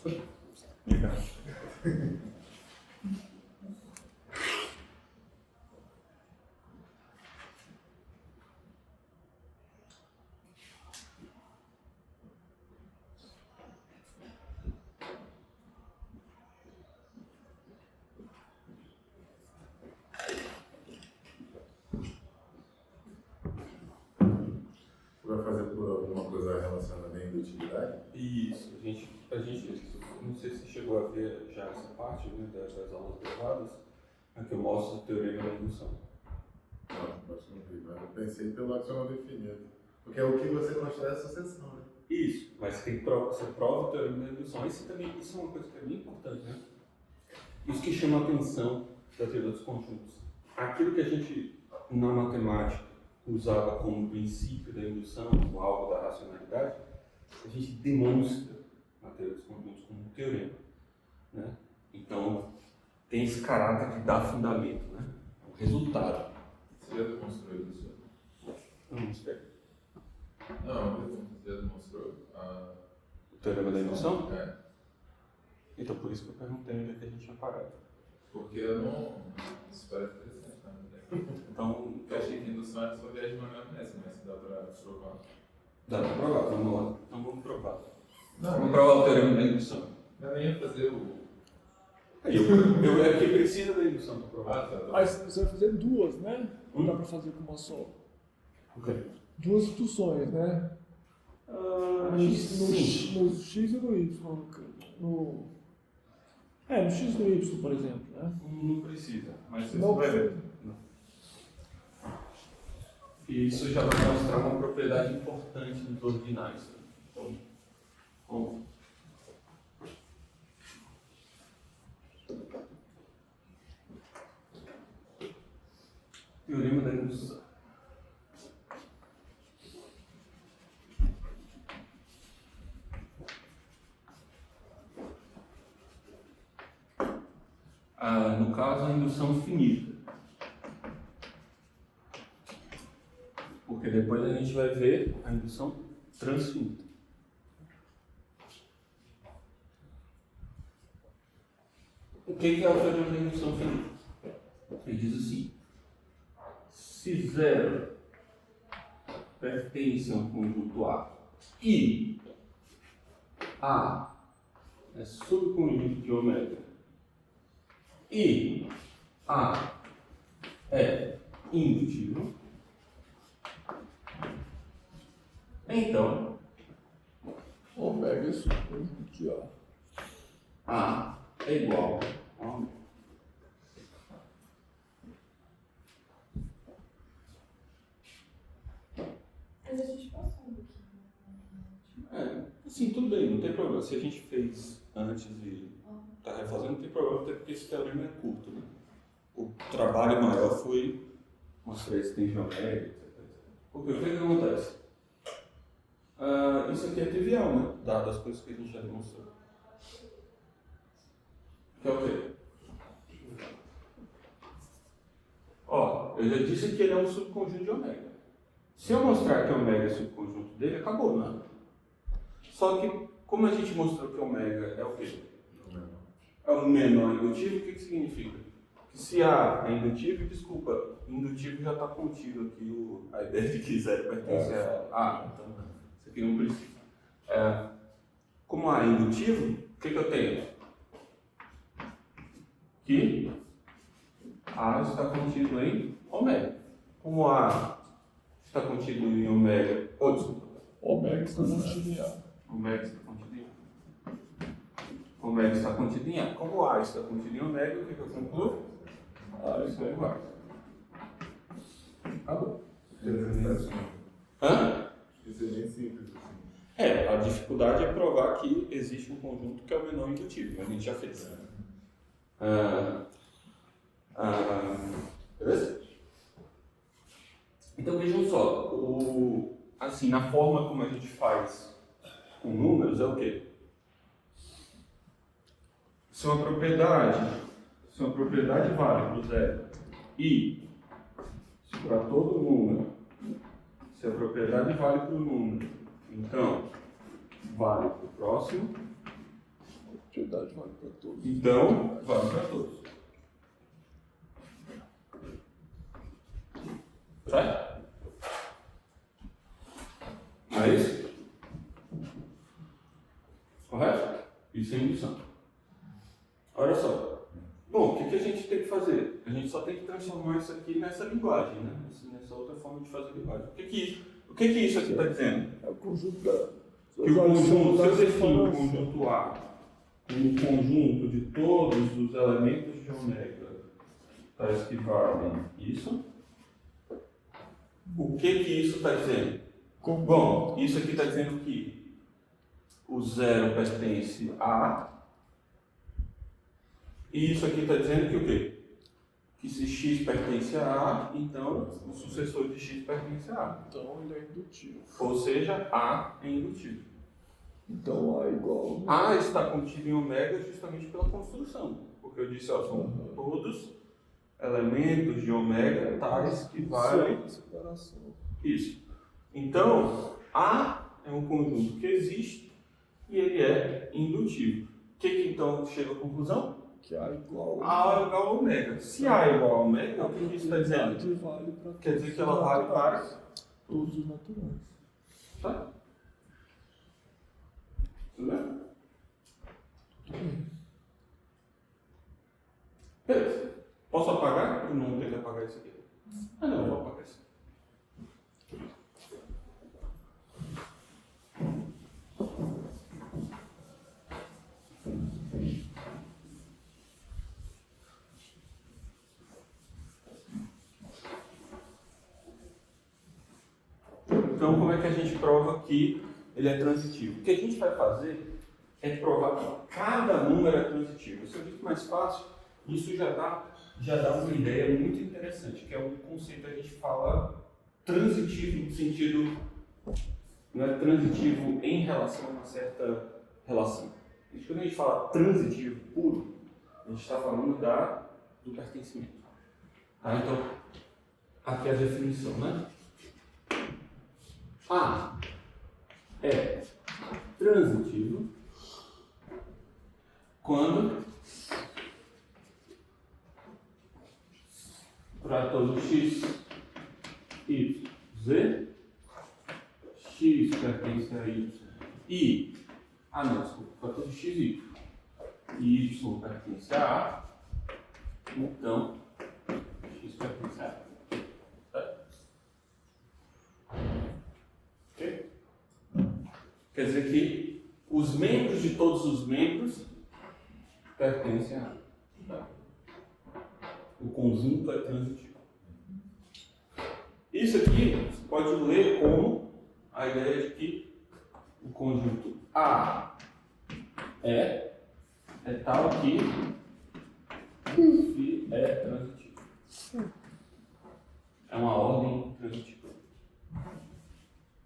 Obrigado. Você vai fazer por alguma coisa relacionada à indutilidade? Isso, a gente, não sei se chegou a ver já essa parte, né, das aulas gravadas, aqui eu mostro o teorema da indução. Não, acho que não vi, mas eu pensei pelo adicional definido. Porque é o que você constrói a sucessão, né? Isso, mas você tem que você prova o teorema da indução. Isso é uma coisa que é bem importante, né? Isso que chama a atenção da teoria dos conjuntos. Aquilo que a gente, na matemática, usava como princípio da indução, como algo da racionalidade, a gente demonstra na teoria dos conjuntos como um teorema, né? Então, tem esse caráter que dá fundamento, né? O resultado. Você já demonstrou isso? Não, espera. Não, você já demonstrou O teorema da indução? É, Então, por isso que eu perguntei onde é que a gente tinha parado. porque eu não... Isso parece interessante, né? Então, Eu achei que indução era só viagem de maionese, mas se dá pra provar. dá pra provar, vamos lá. Então vamos provar. Não, Vamos provar o teorema da indução. eu nem ia fazer o... Eu é que precisa da indução para provar. Ah, tá. Aí você vai fazer duas, né? Não dá pra fazer com uma só. Ok. Duas instituições, né? No X e no Y. No X e no Y, por exemplo, né? Não precisa, mas você Não vai ver. precisa. Não. E isso já vai mostrar uma propriedade importante dos ordinais. Então, vamos. Teorema da indução. No caso, a indução finita. Porque depois a gente vai ver a indução transfinita. O que é o teorema da indução finita? Ele diz assim: se zero pertence a um conjunto A e A é subconjunto de ômega e A é indutível, então Ômega é subconjunto de A. A é igual a ômega. Mas a gente passou um pouquinho. Assim, tudo bem, não tem problema. Se a gente fez antes e está refazendo, não tem problema, até porque esse teorema é curto, né? O trabalho maior foi mostrar esse tem geométrica, etc. Porque o que acontece? Isso aqui é trivial, né? Dadas as coisas que a gente já demonstrou. Que é o quê? Ó, eu já disse que ele é um subconjunto de ômega. Se eu mostrar que ômega é subconjunto dele, acabou, nada. Só que, como a gente mostrou que ômega é o quê? É o menor indutivo, o que significa? Que se A é indutivo, desculpa, indutivo já está contido aqui a ideia de que zero pertence a A, então isso aqui não precisa. Como A é indutivo, o que eu tenho? Que A está contido em ômega. Como A está contido em ômega, desculpa. Ômega está contido em A. Ômega está contido em A. Ômega está contido em A. Como A está contido em ômega, o que eu concluo? Isso é igual. Acabou. Hã? Isso é bem simples assim. A dificuldade é provar que existe um conjunto que é o menor indutivo, mas a gente já fez. Beleza? Então vejam só, assim, na forma como a gente faz com números é o quê? Se uma propriedade vale para o zero e se para todo número, se a propriedade vale para o número, então vale para o próximo Propriedade vale para todos. Então, vale para todos. Certo? Não é isso? Correto? Isso é indução. Olha só. Bom, o que a gente tem que fazer? A gente só tem que transformar isso aqui nessa linguagem, né? Nessa outra forma de fazer linguagem. O que isso aqui está dizendo? É o conjunto da. Que o conjunto, se eu defino o conjunto A como um conjunto de todos os elementos de ômega tais que valem isso, o que isso está dizendo? Bom, isso aqui está dizendo que o zero pertence a, e isso aqui está dizendo que o quê? Que se x pertence a A, então o sucessor de x pertence a A. Então ele é indutivo. Ou seja, A é indutivo. Então A é igual. A está contido em ômega justamente pela construção. Porque eu disse, ó, são todos elementos de ômega tais que valem Separação. isso. Então, A é um conjunto que existe e ele é indutivo. O que então chega à conclusão? Que A é igual. A é igual a ômega. Se A é igual a ômega, o que isso está dizendo? Vale para Quer dizer que ela vale para todos os naturais. tá? Tudo bem? Beleza. Posso apagar? Eu não tenho que apagar isso aqui. Ah, não, eu vou apagar isso aqui. Então, como é que a gente prova que ele é transitivo? O que a gente vai fazer é provar que cada número é transitivo. Se eu digo mais fácil, isso já dá uma ideia muito interessante, que é um conceito que a gente fala transitivo no sentido, não é transitivo em relação a uma certa relação. Quando a gente fala transitivo puro, a gente está falando do pertencimento. Tá? Então, aqui é a definição, né? A é transitivo quando para todo x, y, z, x pertence a y e, não, desculpa, para todo x, y, e y pertence a A, então x pertence a A. Ok? Quer dizer que os membros de todos os membros pertencem a A. O conjunto é transitivo. Isso aqui você pode ler como a ideia de que o conjunto A é tal que é transitivo. É uma ordem transitiva.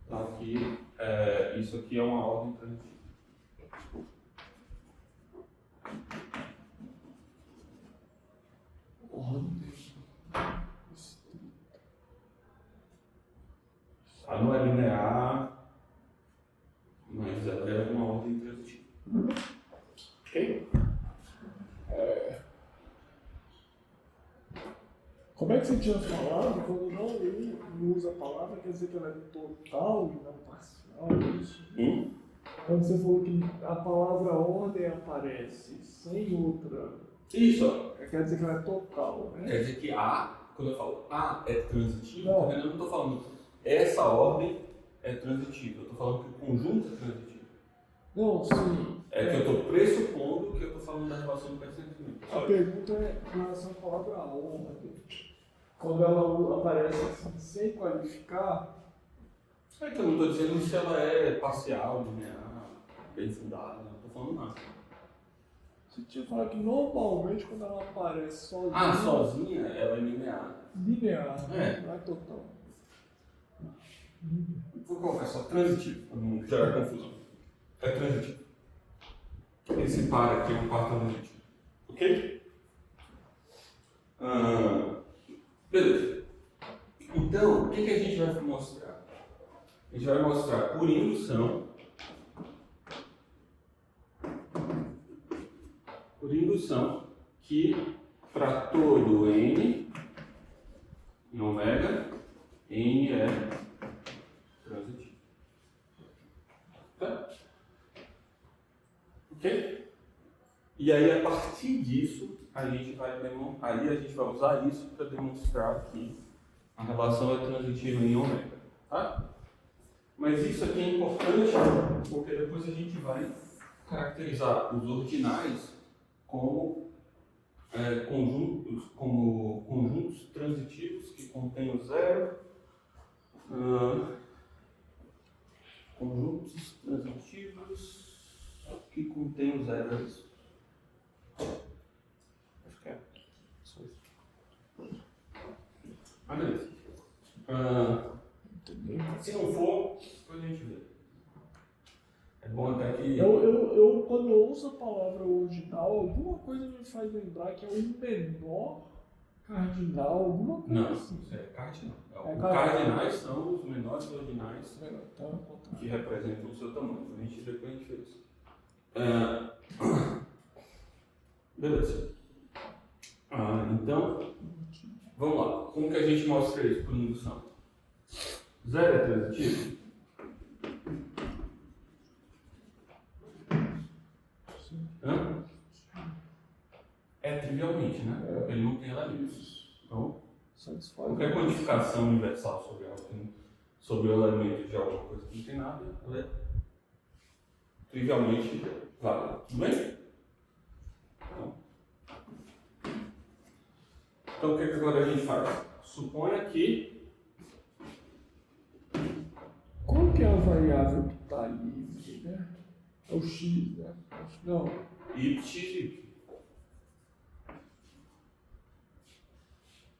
Então aqui, isso aqui é uma ordem transitiva. Ela não é linear, mas ela é uma ordem transitiva. Ok? Como é que você tinha falado? Quando não usa a palavra, quer dizer que ela é total e não parcial? É isso? Quando você falou que a palavra ordem aparece sem outra. Isso, ó. Quer dizer que ela é total, né? Quer dizer que A, quando eu falo A é transitivo, Não. eu não estou falando essa ordem é transitiva, eu estou falando que o conjunto é transitivo. Não, sim. É que eu estou pressupondo que eu estou falando da relação do pertencimento. A pergunta é em relação à palavra ordem. Quando ela aparece assim, sem qualificar, É que eu não estou dizendo se ela é parcial, linear, bem fundada, não estou falando nada. você tinha falado que normalmente quando ela aparece sozinha. Sozinha ela é linear. Linear, É. não é total. Vou colocar só transitivo, para não gerar confusão. É transitivo. Esse par aqui é um par transitivo. Ok? Beleza. Então, o que a gente vai mostrar? A gente vai mostrar por indução indução que para todo n em ômega, n é transitivo. Tá? Ok? E aí, a partir disso, a gente vai usar isso para demonstrar que a relação é transitiva em ômega. Tá? Mas isso aqui é importante porque depois a gente vai caracterizar os ordinais como conjuntos transitivos que contêm o zero, conjuntos transitivos que contêm o zero. É isso? Acho que é só isso. Ah, beleza. Se não for, depois a gente vê. É bom até que. Eu quando eu ouço a palavra ordinal, alguma coisa me faz lembrar que é um menor cardinal, alguma coisa Não, assim. isso é cardinal. É Os cardinal. cardinais são os menores ordinais Então, que representam o seu tamanho. Depois a gente vê isso. Beleza. Então, vamos lá. Como que a gente mostra isso por indução? Zero é transitivo? Hã? É trivialmente, né? Ele não tem elementos. Então, qualquer quantificação universal sobre o elemento de alguma coisa que não tem nada, ela é trivialmente válida. Tudo bem? Então, o que agora a gente faz? Suponha que... Qual que é a variável que está livre, né? É o x, né? Não. y.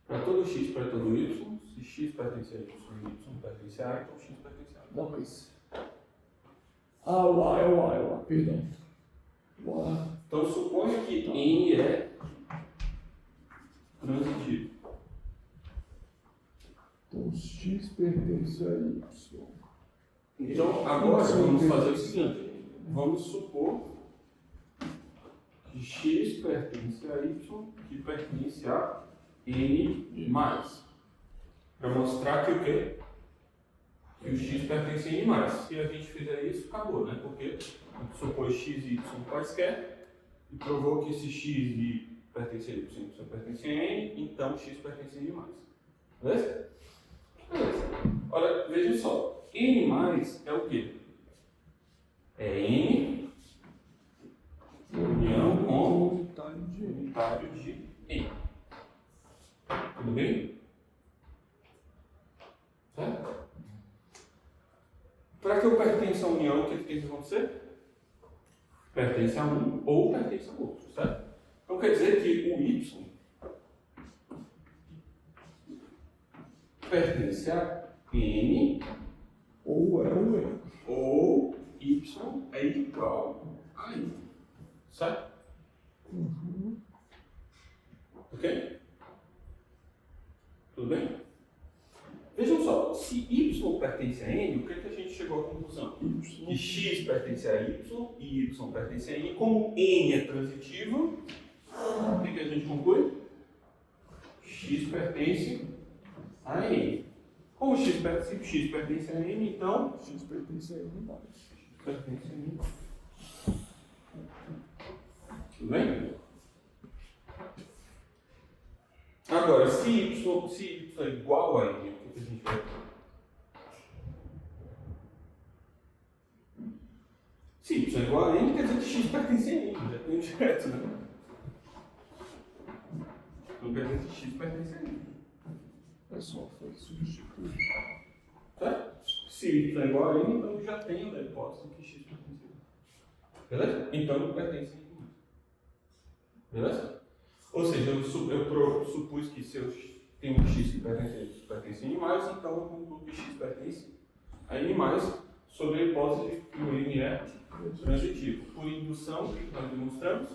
Para todo x, para todo y, se x pertence a y e y pertence a A, então x pertence a A. Não, mas... o A, é o A, perdão. O A. Então, suponha que n é transitivo. Então, x pertence a y. Então, agora vamos fazer o seguinte. Vamos supor que x pertence a y, que pertence a n mais. Para mostrar que o quê? Que o x pertence a n mais. Se a gente fizer isso, acabou, né? Porque a gente supôs x e y quaisquer e provou que se x pertence a y e y pertence a n, então x pertence a n mais. Beleza? Beleza. Olha, vejam só. N mais é o quê? É n união com unitário de n. Tudo bem? Certo? Para que eu pertença à união, o que tem que acontecer? Pertence a um ou pertence a outro, certo? Então quer dizer que o y pertence a n Ou é o E. ou y é igual a n. Certo? Ok? Tudo bem? Vejam só, se y pertence a n, o que a gente chegou à conclusão? Que x pertence a y e y pertence a n. Como n é transitivo, o que a gente conclui? X pertence a n. Como x pertence a n, então X pertence a N mais. x pertence a n. Tudo bem? Agora, se y é igual a n, o que a gente vai fazer? Se y é igual a n, quer dizer que x pertence a n, já tem direto, né? Não quer dizer que x pertence a n. É só substituir. Tá? Se y é igual a n, então já tenho a hipótese que x pertence a n. Beleza? Então não pertence a n. Beleza? Ou seja, eu supus que se eu tenho um x que pertence a n mais, então eu concluo que x pertence a n mais sobre a hipótese de que o n é transitivo. Por indução, o que nós demonstramos?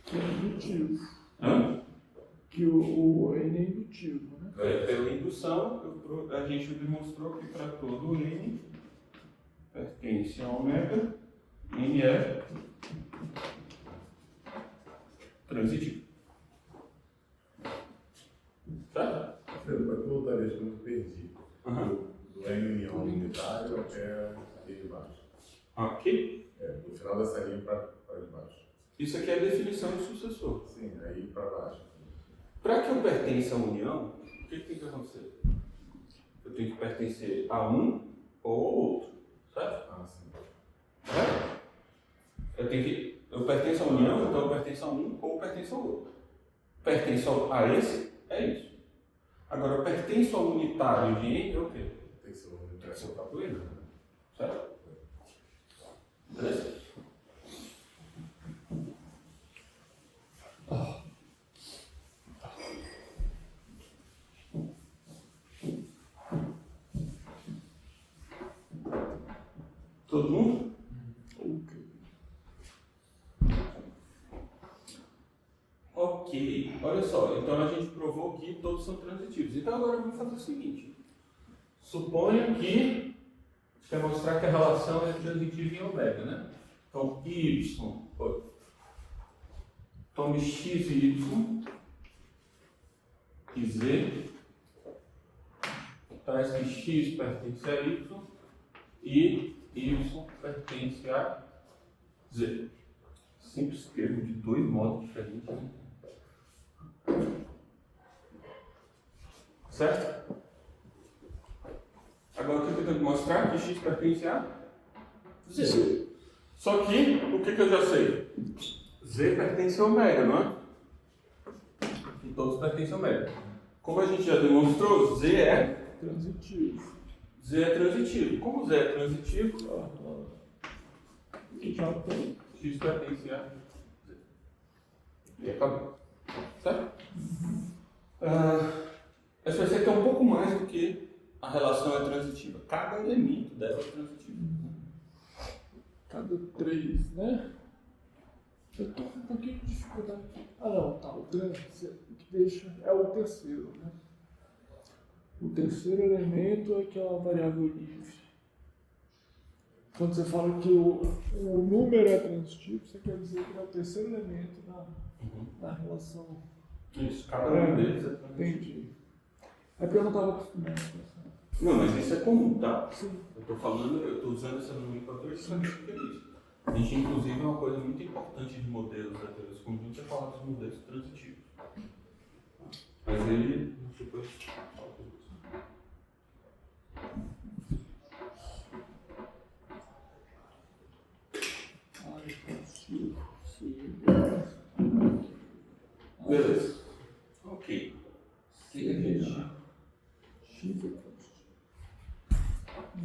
Que é indutivo. Hã? Que o N é indutivo, né? Pela indução, a gente demonstrou que para todo n pertence a ômega, n é transitivo. Certo? Mas voltar a vez que eu perdi. Uhum. Do N união unitário até aqui de baixo. Ok. Do final dessa linha para baixo. Isso aqui é a definição de sucessor. Sim, aí para baixo. Para que eu pertença à união, o que tem que acontecer? Eu tenho que pertencer a um ou ao outro, certo? Ah, sim. Certo? Eu pertenço à união, então eu pertenço a um ou pertenço ao outro. Pertenço a esse, é isso. Agora, eu pertenço ao unitário de N, é o quê? Tem que ser o Tem que ser o próprio N, certo? Beleza? Todo mundo? Ok, olha só, então a gente provou que todos são transitivos. Então agora vamos fazer o seguinte. Suponha que você quer mostrar que a relação é transitiva em ômega, né? Então y, tome x e y e z, traz que x pertence a y e y pertence a z. Sempre escrevo de dois modos diferentes, né? Certo? Agora o que eu tenho que mostrar? Que x pertence a z. Só que, o que eu já sei? Z pertence a ômega, não é? E todos pertencem a ômega. Como a gente já demonstrou, Z é Transitivo. Z é transitivo. Como Z é transitivo, Já tem. x pertence a Z. E acabou. Certo? Essa vai ser até um pouco mais do que a relação é transitiva. Cada elemento dela é transitivo. Cada 3, né? Eu tô com um pouquinho de dificuldade. Ah não, tá. O que deixa é o terceiro, né? O terceiro elemento é aquela variável livre. Quando você fala que o número é transitivo, você quer dizer que é o terceiro elemento na relação. Isso, cada um deles é transitivo. Entendi. É porque eu não estava acostumado com isso. Não, mas isso é comum, tá? Sim. Eu estou usando essa nomenclatura justamente porque é isso. A gente, inclusive, é uma coisa muito importante de modelos da teoria dos conjuntos é falar dos modelos transitivos. Mas ele depois fala com isso. Beleza. Ok. O que a gente...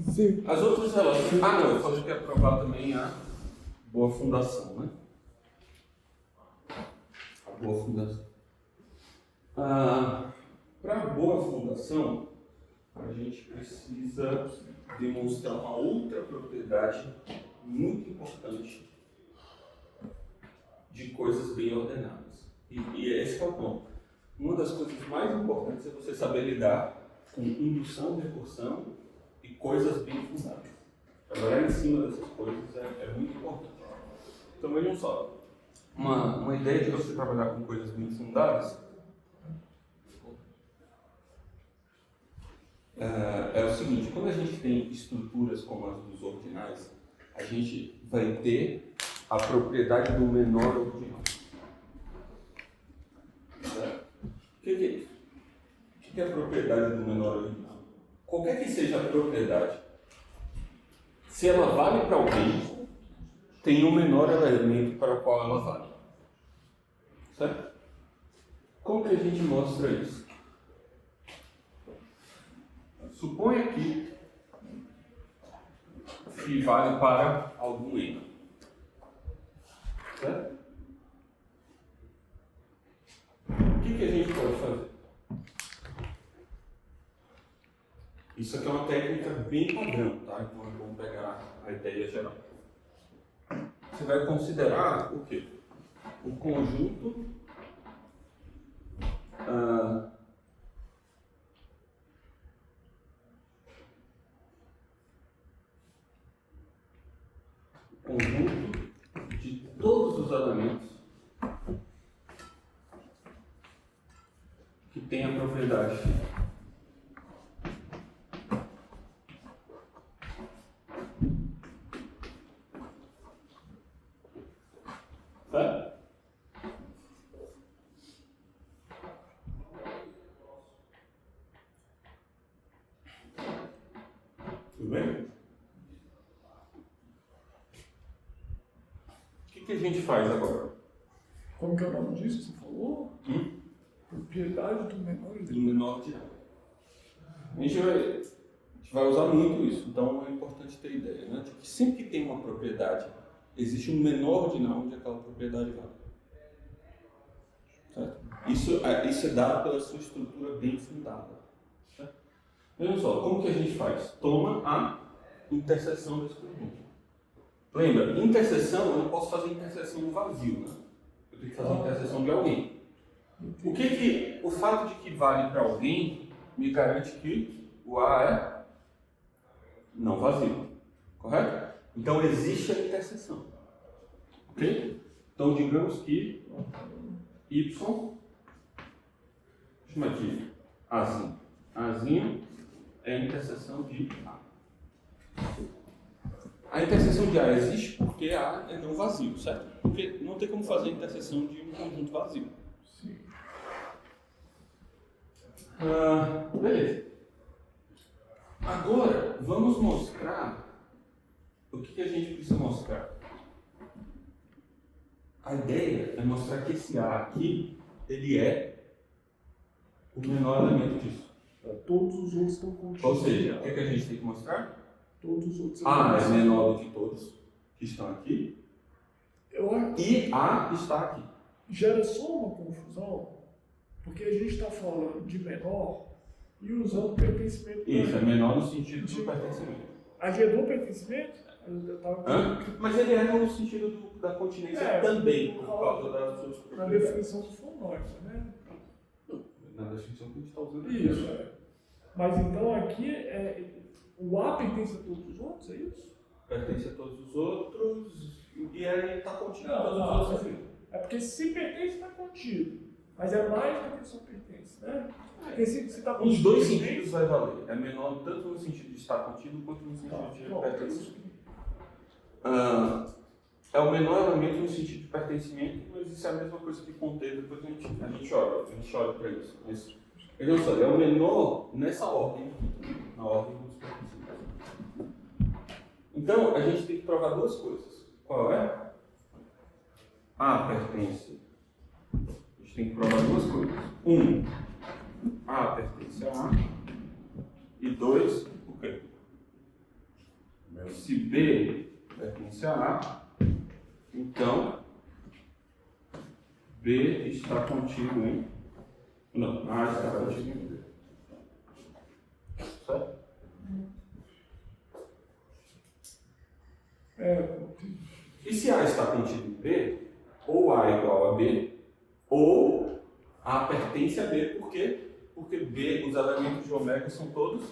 Z. As outras relações... Ah, não, eu falei que ia provar também a boa fundação, né? A boa fundação. Para a boa fundação, a gente precisa demonstrar uma outra propriedade muito importante de coisas bem ordenadas. E esse é o ponto. Uma das coisas mais importantes é você saber lidar com indução, recursão e coisas bem fundadas. Trabalhar em cima dessas coisas é muito importante. Então vejam só, uma ideia de você trabalhar com coisas bem fundadas é o seguinte: quando a gente tem estruturas como as dos ordinais, a gente vai ter a propriedade do menor ordinal. Certo? O que é isso? O que é a propriedade do menor ordinal? Qualquer que seja a propriedade, se ela vale para alguém, tem um menor elemento para o qual ela vale. Certo? Como que a gente mostra isso? Suponha que phi vale para algum n. Certo? O que a gente pode fazer? Isso aqui é uma técnica bem padrão, tá? Então vamos pegar a ideia geral. Você vai considerar o quê? O conjunto de todos os elementos propriedade. Tá? Tudo bem? O que a gente faz agora? Como que é o nome disso que você falou? Propriedade do menor Do menor de A. A gente vai usar muito isso, então é importante ter ideia, né? De que sempre que tem uma propriedade, existe um menor ordinal onde aquela propriedade vale. Certo? Isso é dado pela sua estrutura bem fundada. Certo? Olha só, como que a gente faz? Toma a interseção desse conjunto. Lembra, interseção, eu não posso fazer interseção no vazio, né? Eu tenho que fazer interseção de alguém. O fato de que vale para alguém me garante que o A é não vazio, correto? Então existe a interseção, ok? Então digamos que Y, chama aqui Azinho. Azinho é a interseção de A. A interseção de A existe porque A é não vazio, certo? Porque não tem como fazer a interseção de um conjunto vazio. Sim. Beleza. Agora, vamos mostrar o que a gente precisa mostrar. A ideia é mostrar que esse A aqui, ele é o menor elemento disso. Todos os outros estão contidos. Ou seja, o que a gente tem que mostrar? Todos os outros A é menor do que todos que estão aqui Eu acho e A está aqui. gera só uma confusão, porque a gente está falando de menor e usando pertencimento. Isso, é menor no sentido do pertencimento. Agregou pertencimento? Eu tava Mas ele é no sentido da continência também, por causa das suas na propriedades. definição do fonóide, né? Na definição que a gente está usando Isso, Mas então aqui o A pertence a todos os outros, é isso? Pertence a todos os outros e aí está contido Não, a todos não, os outros. Assim. É porque se pertence está contido, mas é mais do que só pertence, né? Porque se está contido. Os dois sentidos vai valer. É menor tanto no sentido de estar contido quanto no sentido de pertencer. É o menor elemento no sentido de pertencimento, mas isso é a mesma coisa que conter, depois a gente olha para isso. Mas, veja só, é o menor nessa ordem, na ordem dos pertencimentos. Então, a gente tem que provar duas coisas. Qual é? A pertence. A gente tem que provar duas coisas. A pertence a A. E 2, o quê? Se B pertence a A, então B está contido em... Não, A está contido em B. Certo? E se A está contido em B, ou A é igual a B, ou A pertence a B, por quê? Porque B, os elementos de ômega são todos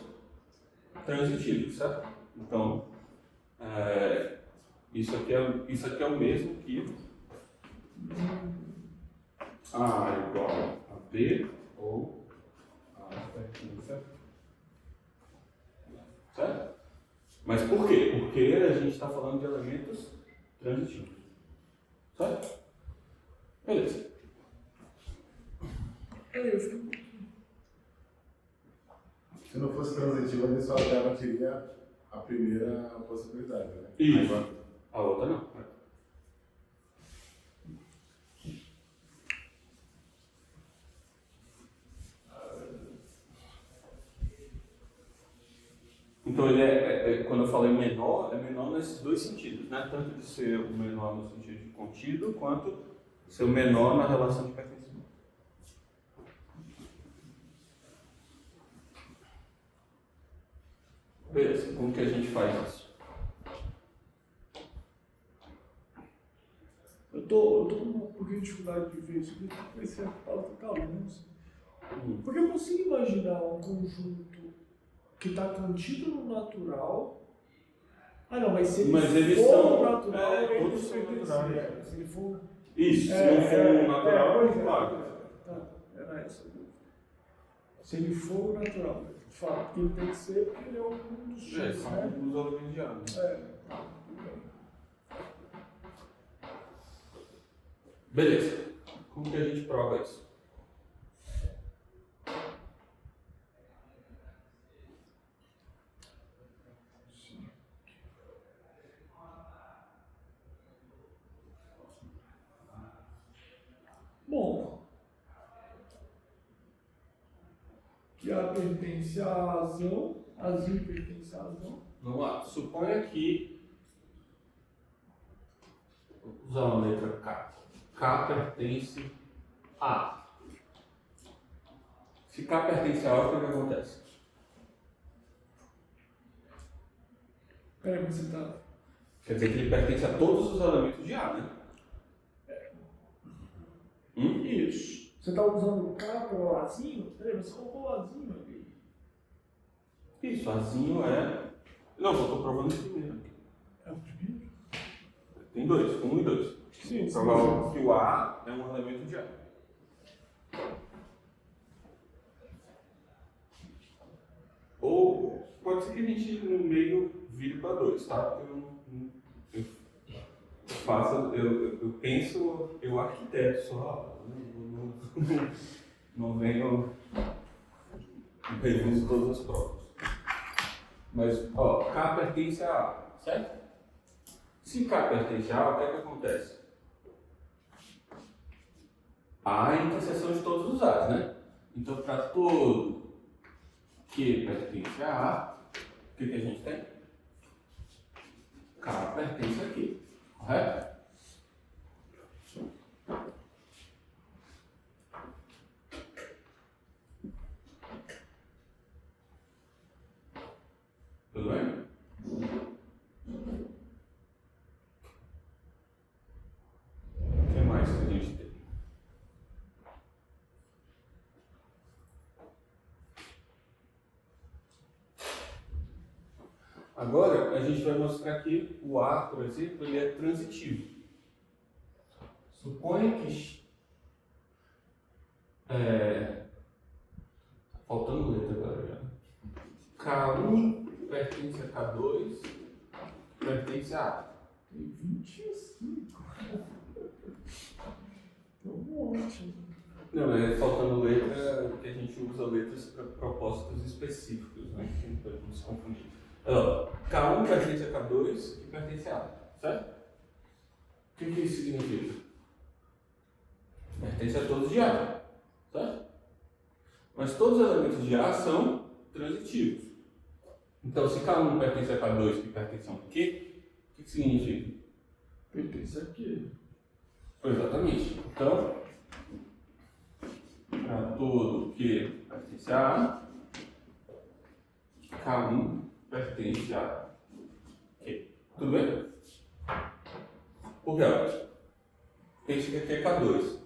transitivos, certo? Então, isso aqui é o mesmo que A é igual a B ou A pertence a B. Certo? Mas por quê? Porque a gente está falando de elementos transitivos. Certo? Beleza. Se não fosse transitivo, ele só garantiria a primeira possibilidade, né? Isso. Agora, A outra não. Então, quando eu falei menor, é menor nesses dois sentidos, né? Tanto de ser o menor no sentido de contido, quanto ser o menor na relação de pertencimento. Beleza, como que a gente faz isso? Eu tô com um pouquinho de dificuldade de ver isso aqui, vai ser a palavra calúnios. Porque eu consigo imaginar um conjunto que está contido no natural. Ah não, mas se ele eles for são, no natural, ele todos são pertence. naturais. Se ele for... Isso, se não for natural, pois é. claro. Tá, era essa a dúvida. Se ele for o natural, de fato, porque ele tem que ser, porque ele é um dos tipos, São né? os elementos de ar, né? Tá, tudo bem. Beleza. Como que a gente prova isso? Bom, que A pertence à razão, a Z pertence à razão. Vamos lá. Suponha que. Vou usar uma letra K. K pertence a A. Se K pertence a A, o que acontece? Peraí, mas você tá. Quer dizer que ele pertence a todos os elementos de A, né? Isso. Você tá usando o K para o Azinho? Peraí, mas você colocou o Azinho ali. Isso, Azinho é. Não, só estou provando o primeiro. É o primeiro? Tem dois, 1 e 2. Sim, sim. Provar que o A é um elemento de A. Ou pode ser que a gente no meio vire para 2, tá? Porque eu faço, eu penso, eu arquiteto só, não venho, reviso todas as provas. Mas, ó, K pertence a A, certo? Se K pertence a A, o que é que acontece? A é a interseção de todos os A's, né? Então, para todo que pertence a A, o que a gente tem? K pertence aqui, correto? Tudo bem? O que mais que a gente tem? Agora, a gente vai mostrar que o A, por exemplo, ele é transitivo. Suponha que... faltando letra agora já. K1 pertence a K2, pertence a A. Tem 25. Então, ótimo. Não, é faltando letra que a gente usa letras para propósitos específicos, né? Para não se confundir. K1 pertence a K2 e pertence a A, certo? O que isso significa? Pertence a todos de A, certo? Mas todos os elementos de A são transitivos. Então, se K1 pertence a K2 e pertence a um Q, o que significa? Pertence aqui. Exatamente. Então, para todo que pertence a A, K1 pertence a Q. Tudo bem? Por real, pense que aqui é K2.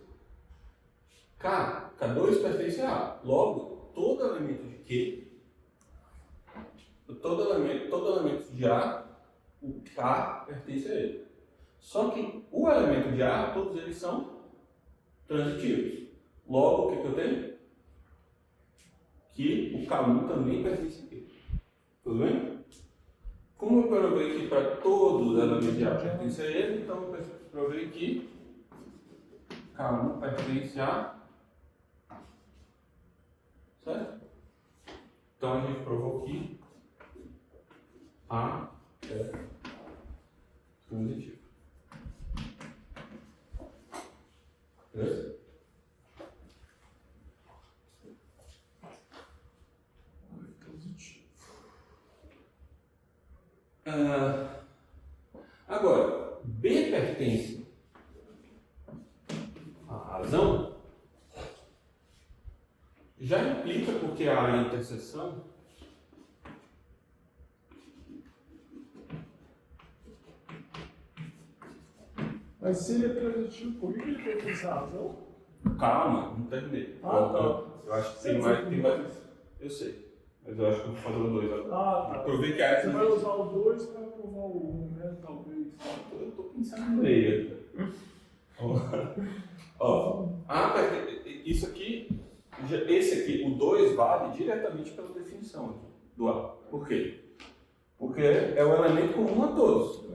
K2 pertence a A. Logo, todo elemento de Q, todo elemento de A, o K pertence a ele. Só que o elemento de A, todos eles são transitivos. Logo, o que eu tenho? Que o K1 também pertence a Q. Tudo bem? Como eu provei que para todos os elementos de A pertence a ele, então eu provei que K1 pertence a... Certo? Então a gente provou que A é transitivo. Beleza? Agora, B pertence à razão, já implica, porque A é a interseção, Mas se ele é transitivo, por que ele pertence à razão? calma, não terminei. Eu acho que tem mais. Eu sei, mas eu acho que eu vou fazer o 2 agora. Tá. Provei que A é Você vai transitiva. usar o 2 para provar o 1, né? Talvez. Eu tô pensando no meio aqui. Ó, isso aqui esse aqui, o 2, vale diretamente pela definição aqui, do A. Por quê? Porque é o elemento comum a todos.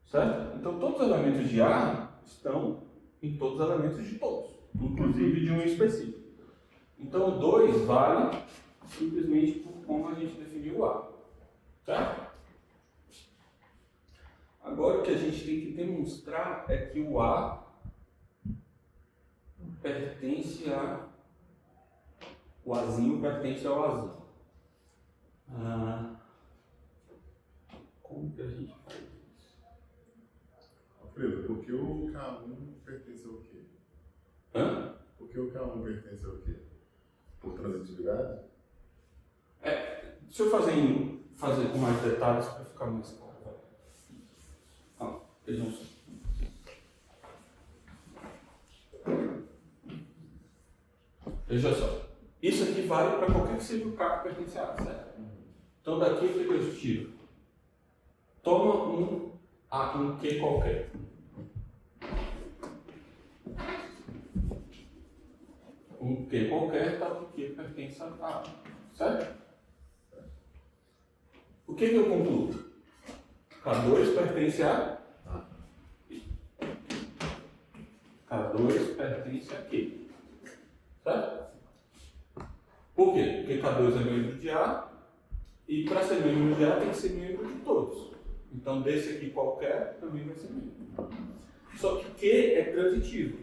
Certo? Então todos os elementos de A estão em todos os elementos de todos, inclusive de um específico. Então o 2 vale simplesmente por como a gente definiu o A. Certo? Agora o que a gente tem que demonstrar é que o A pertence a... O Azinho pertence ao Azinho. Como que a gente faz isso? Alfredo, por que o K1 pertence ao quê? Hã? Por que o K1 pertence ao quê? Por transitividade? Deixa eu fazer com mais detalhes para ficar mais claro. Vejam só. Veja só. Isso aqui vale para qualquer que seja o K que pertence a A, certo? Então daqui o que eu tiro? Toma um Q qualquer. Um Q qualquer está no Q pertence a A. Certo? O que eu concluo? K2 pertence a K2 pertence a Q. Certo? Por quê? Porque K2 é membro de A e para ser membro de A tem que ser membro de todos. Então desse aqui qualquer também vai ser membro. Só que Q é transitivo,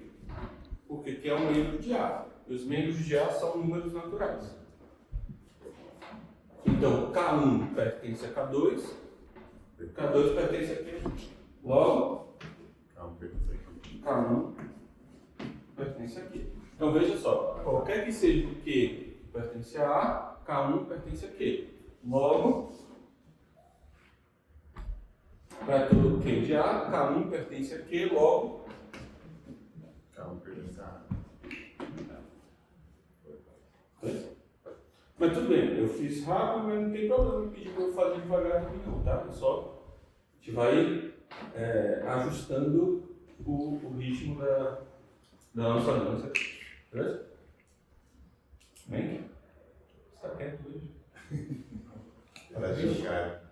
porque Q é um membro de A. E os membros de A são números naturais. Então K1 pertence a K2, K2 pertence a Q. Logo, K1 pertence aqui. K1 pertence a Q. Então veja só, qualquer que seja o Q pertence a A, K1 pertence a Q. Logo, para todo Q de A, K1 pertence a Q, logo, K1 pertence a A. Mas tudo bem, eu fiz rápido, mas não tem problema pedir para eu fazer devagar aqui não, tá? É só a gente vai ajustando o ritmo da nossa dança aqui, beleza? Vem aqui. Você está quieto hoje? Ela é jogada.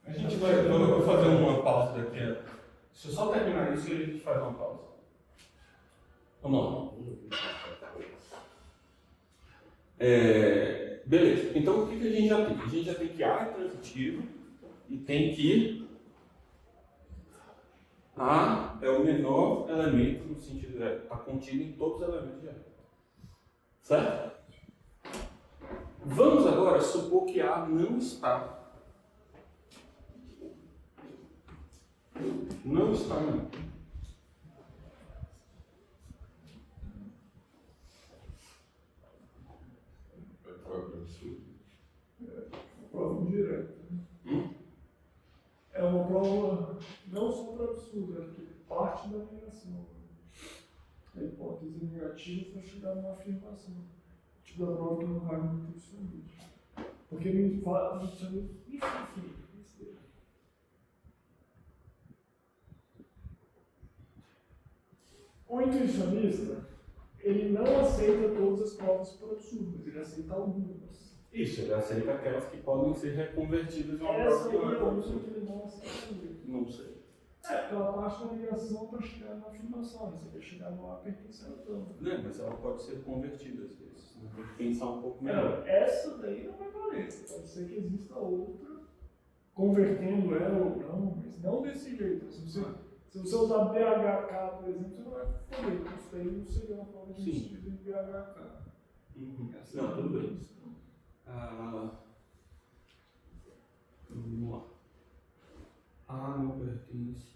A gente vai, eu vou fazer uma pausa daqui. Deixa eu só terminar isso e a gente faz uma pausa. Vamos lá. Beleza, então o que a gente já tem? A gente já tem que A é transitivo e tem que A é o menor elemento, no sentido de está contido em todos os elementos de A. Certo? Vamos agora supor que A não está. Não está em A. Prova direta. É uma prova não só para absurdo, é que parte da negação. A hipótese negativa para chegar numa afirmação. Tipo da prova que não vai muito absoluto. Porque me fala absoluto. Enfim, isso. O intuicionista, ele não aceita todas as provas por absurdas, ele aceita algumas. Isso, ele aceita aquelas que podem ser reconvertidas em uma Essa aí própria é a única que ele não aceita muito. Não sei. Pela parte da negação para chegar na afirmação, você quer chegar no A pertencendo tanto. Não, mas ela pode ser convertida às vezes. Né? Tem que pensar um pouco melhor. Essa daí não vai valer. Pode ser que exista outra convertendo ela ou não, mas não desse jeito. Se você usar BHK, por exemplo, você não vai poder. Isso daí não seria uma forma de substituir BHK. Não, tudo bem. Vamos lá. A não pertence.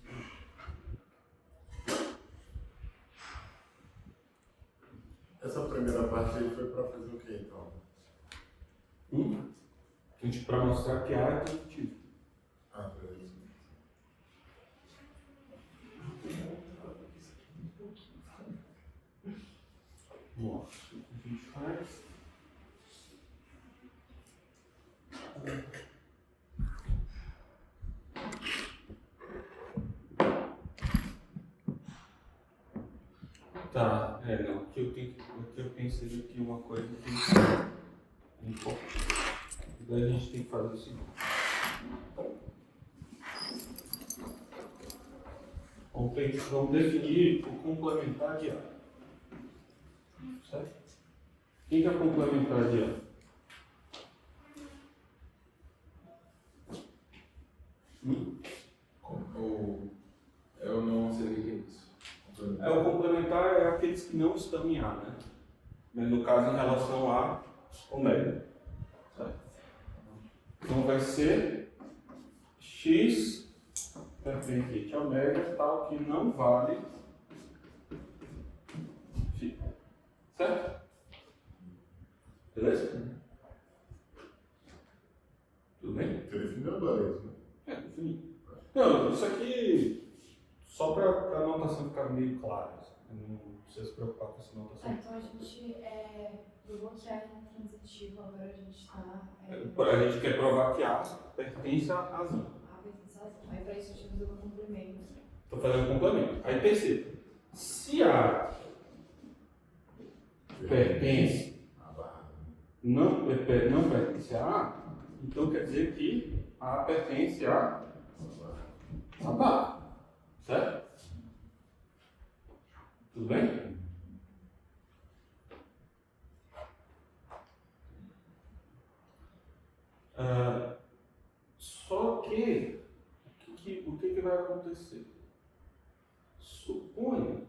Essa primeira parte aí foi para fazer o quê, então? A gente para mostrar que A é positivo. Beleza. Vamos lá. O que a gente faz? Tá. Não, aqui eu pensei aqui uma coisa que é importante. Daí a gente tem que fazer o seguinte. Vamos definir o complementar de A. Certo? O que é complementar de A? Eu não sei o que é isso. O complementar é aqueles que não estão em A, né? Mas no caso em relação a ômega. Certo? Então vai ser x pertencente a ômega tal que não vale φ. Certo? Beleza? Tudo bem? Você definiu agora isso, né? Defini. Não, isso aqui só para a anotação ficar meio clara. Não precisa se preocupar com essa anotação. Então a gente provou que A é intransitivo, agora a gente está. A gente quer provar que A pertence a razão. A pertence à razão. Aí para isso a gente usa o complemento. Estou fazendo um complemento. Aí perceba, se A pertence, não pertence a A, então quer dizer que A pertence a barra. Certo? Tudo bem? Só que o que vai acontecer? Suponha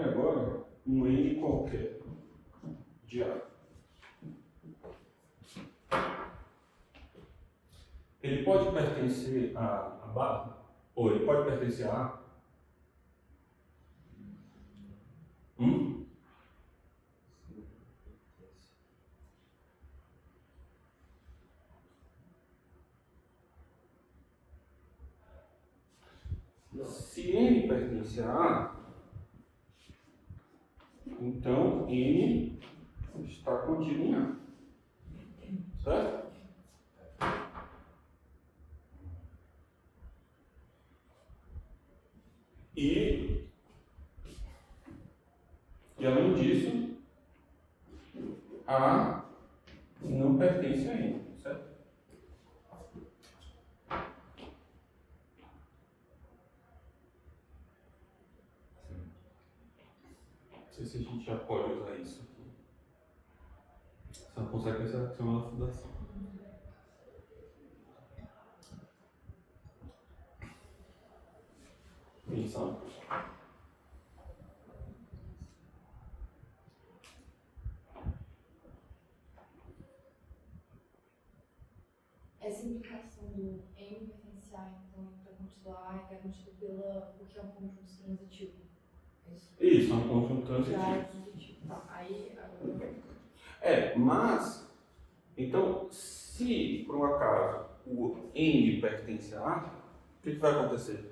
agora um N qualquer de A. Ele pode pertencer a barra? Ou ele pode pertencer a A? Se N pertence a A, então N está contido em A. Certo? E além disso, A não pertence a N, certo? Não sei se a gente já pode usar isso aqui. Só consegue ser uma fundação. Atenção. Essa implicação do N pertence a, então, para continuar, é garantida porque é um conjunto transitivo. Isso, é um conjunto transitivo. Já é transitivo. Tá. Aí, agora... Mas, então, se por um acaso o N pertence a A, o que vai acontecer?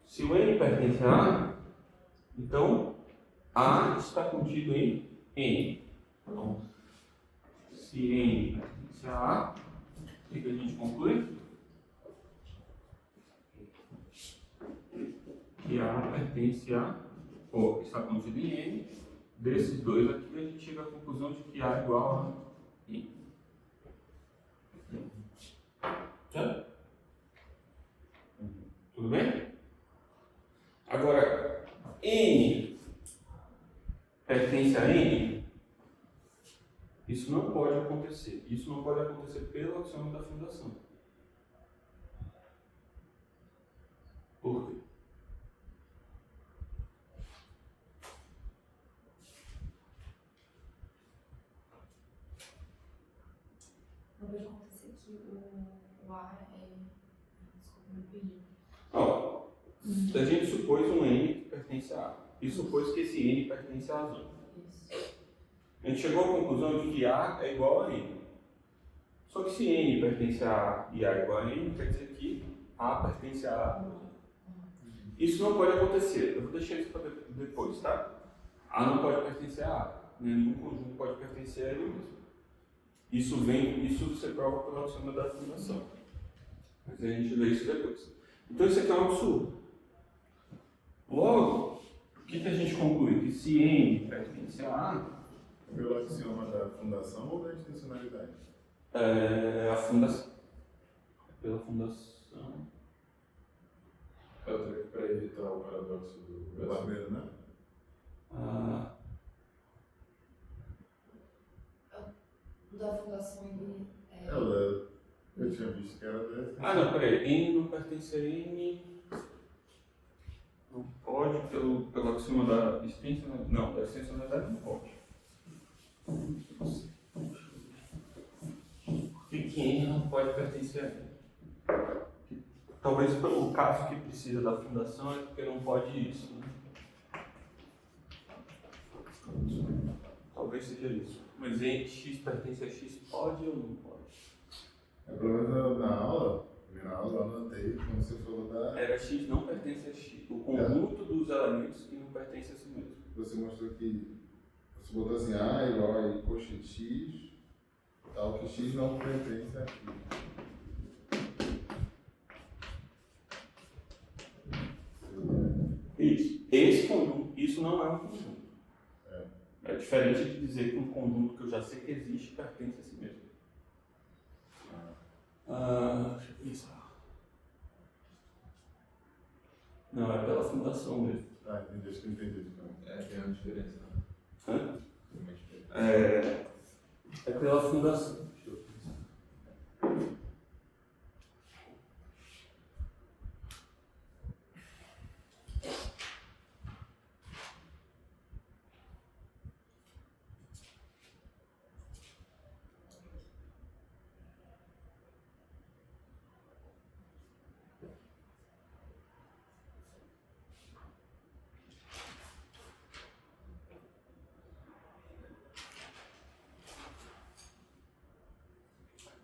Se o N pertence a A, então A está contido em N. Então, se N pertence a A, o que a gente conclui? Que A pertence a, ou está contido em N. Desses dois aqui, a gente chega à conclusão de que A é igual a N. Certo? Tudo bem? Agora, N pertence a N? Isso não pode acontecer. Isso não pode acontecer pelo axioma da fundação. Por quê? Não pode acontecer que o A é... Desculpa, me perdi. Ó, a gente supôs um N que pertence a A. E supôs que esse N pertence a razão. Isso. A gente chegou à conclusão de que A é igual a N. Só que se N pertence a A e A é igual a N, quer dizer que A pertence a A. Isso não pode acontecer. Eu vou deixar isso para depois, tá? A não pode pertencer a A. Nenhum conjunto pode pertencer a ele mesmo. Isso você prova pela axioma da fundação. Mas a gente vê isso depois. Então isso aqui é um absurdo. Logo, o que a gente conclui? Que se N pertence a A, Pelo axioma da fundação ou da intencionalidade? é a fundação. Pela fundação. Para evitar o paradoxo Do barbeiro, né? Ah, Da fundação ele É o da. Eu tinha visto que era da. não, peraí. N não pertence a N. Não pode pelo axioma da extensionalidade. Não, da extensionalidade não pode. Por que N não pode pertencer a N? Talvez o caso que precisa da fundação é porque não pode isso, né? Talvez seja isso. Mas X pertence a X pode ou não pode? É, pelo menos na aula, primeira aula, eu anotei, como você falou da. Era X não pertence a X. O conjunto dos elementos que não pertence a si mesmo. Você mostrou que você botou assim, A igual a coxa de X, tal que X não pertence a X. Isso. Esse conjunto, isso não é um conjunto. É diferente de dizer que um conjunto que eu já sei que existe pertence a si mesmo. Deixa eu pensar. Não, é pela fundação mesmo. Ah, entendi, acho que eu entendi. tem uma diferença. Hã? Tem uma diferença. É pela fundação. Deixa eu pensar.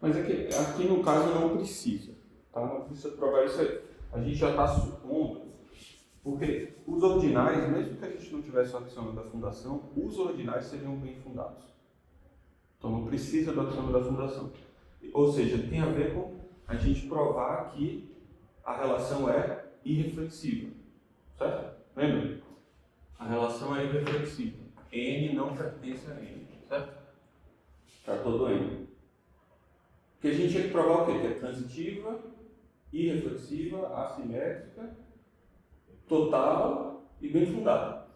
Mas aqui no caso não precisa, tá? Não precisa provar isso aí. A gente já está supondo, porque os ordinais, mesmo que a gente não tivesse o axioma da fundação, os ordinais seriam bem fundados. Então não precisa do axioma da fundação. Ou seja, tem a ver com a gente provar que a relação é irreflexiva, certo? Lembra? A relação é irreflexiva. N não pertence a N, certo? Para todo N. Porque a gente tinha que provar o quê? Que é transitiva, irreflexiva, assimétrica, total e bem fundada.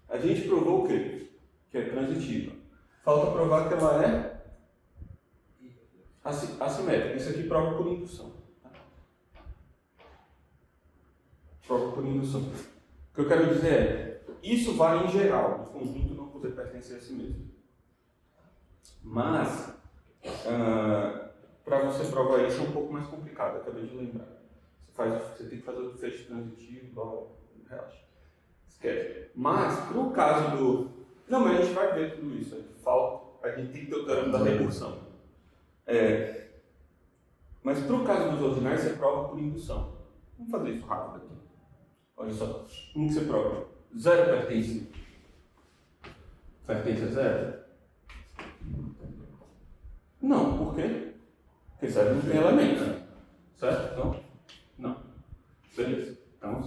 A gente provou o quê? Que é transitiva. Falta provar que ela é assimétrica. Isso aqui prova por indução. Tá? Prova por indução. O que eu quero dizer é, isso vale em geral, o conjunto não poder pertencer a si mesmo. Mas, para você provar isso é um pouco mais complicado, acabei de lembrar. Você tem que fazer o fecho transitivo, relaxa. Esquece. Mas, pro caso do... Não, mas a gente vai ver tudo isso. A gente tem que ter o teorema da recursão. Mas pro caso dos ordinais, você prova por indução. Vamos fazer isso rápido aqui. Olha só. Como que você prova? Zero pertence a zero? Não, por quê? Porque zero não tem elemento. Certo? Então, não. Beleza. Então,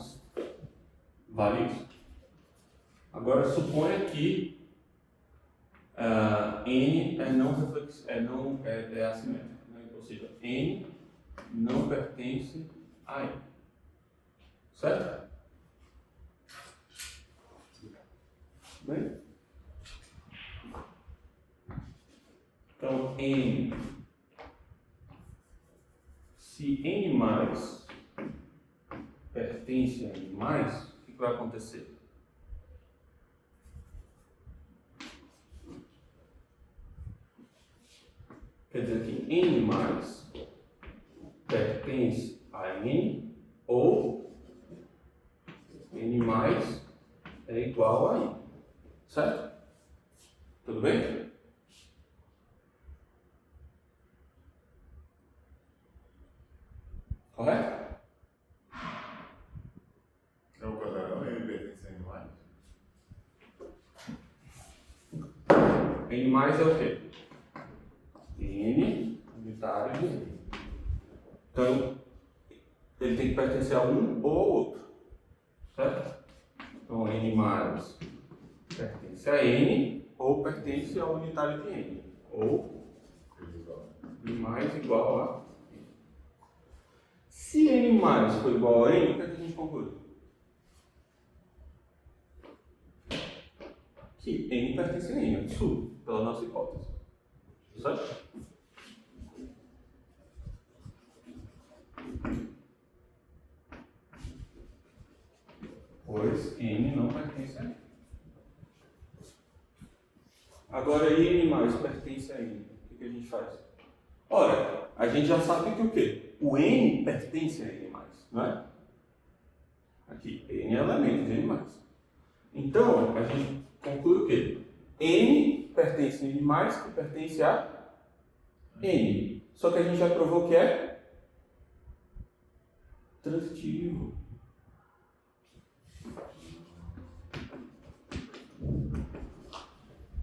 vale isso. Agora, suponha que N é assimétrico. Né? Ou seja, N não pertence a N. Certo? Bem? Então, N. Se N mais pertence a N mais, o que vai acontecer? Quer dizer que N mais pertence a N ou N mais é igual a N. Certo? Tudo bem? Correto? N mais é o quê? N unitário de N. Então, ele tem que pertencer a um ou ao outro. Certo? Então, N mais pertence a N ou pertence ao unitário de N. Ou N mais igual a N. Se N mais for igual a N, o que é que a gente conclui? Que N pertence a N, absurdo, pela nossa hipótese. Certo? Pois N não pertence a N. Agora, N mais pertence a N. O que a gente faz? Ora, a gente já sabe que o quê? O N pertence a N mais, não é? Aqui, N é elemento de N mais. Então, a gente conclui o quê? N pertence a N mais, que pertence a N. Só que a gente já provou que é transitivo.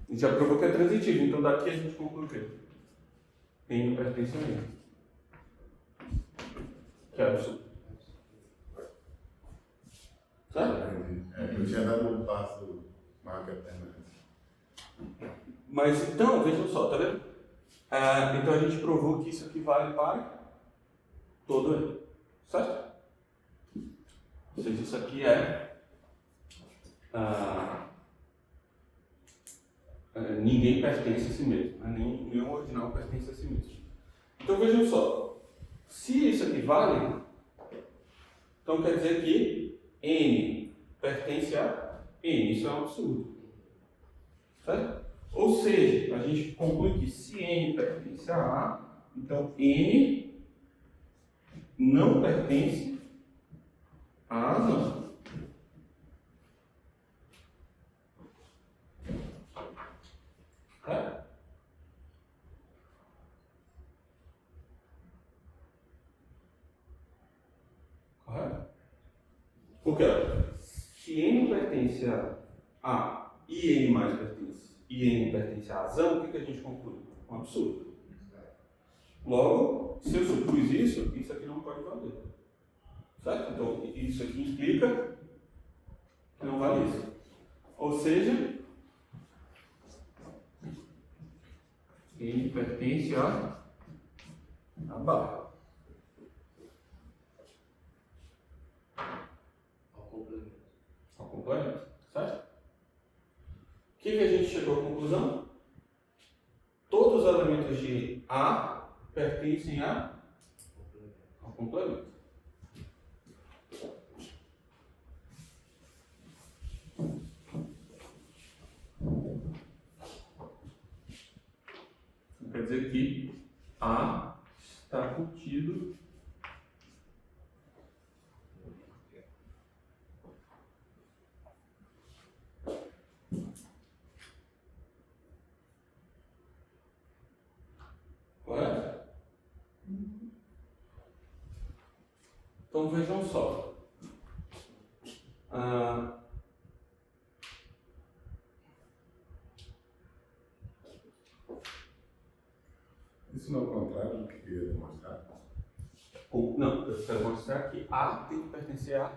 A gente já provou que é transitivo, então daqui a gente conclui o quê? N pertence a N. Que é absurdo. Certo? Eu tinha dado um passo marca apenas. Mas então, vejam só, tá vendo? Então a gente provou que isso aqui vale para todo N. Certo? Ou seja, isso aqui ninguém pertence a si mesmo, né? Nenhum ordinal pertence a si mesmo. Então vejam só, se isso aqui vale, então quer dizer que N pertence a N, isso é um absurdo. Certo? Ou seja, a gente conclui que se N pertence a A, então N não pertence a A não. É? Correto? Porque se N pertence a A e N mais pertence, e N pertence a razão, o que a gente conclui? Um absurdo. Logo, se eu supus isso, isso aqui não pode valer. Certo? Então, isso aqui implica que não vale isso. Ou seja, N pertence a barra. Ao complemento. Certo? O que a gente chegou à conclusão? Todos os elementos de A pertencem ao complemento. Quer dizer que A está contido correto? Então vejam só. Isso não é o contrário do que eu queria demonstrar? Não, eu quero mostrar que A tem que pertencer à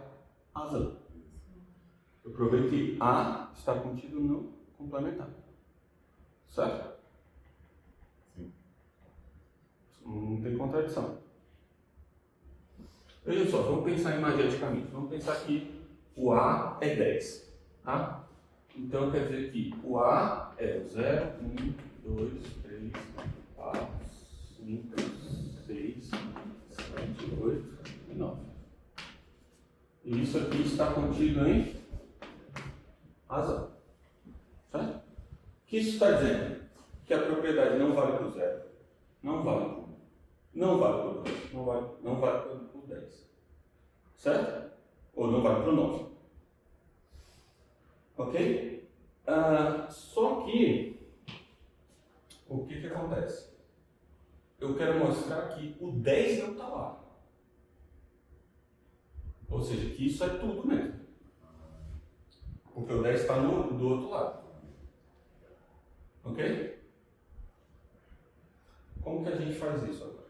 razão. Eu provei que A está contido no complementar. Certo? Sim. Não tem contradição. Veja só, vamos pensar imageticamente. Vamos pensar que o A é 10. Tá? Então quer dizer que o A é 0, 1, 2, 3, 4, 5, 6, 7, 8 e 9. E isso aqui está contido em razão. Certo? O que isso está dizendo? Que a propriedade não vale para o 0, não vale para o 1, não vale para o 2, não vale para o 10. Certo? Ou não vale para o 9. Ok? Só que, o que acontece? Eu quero mostrar que o 10 não está lá. Ou seja, que isso é tudo mesmo. Porque o 10 está do outro lado. Ok? Como que a gente faz isso agora?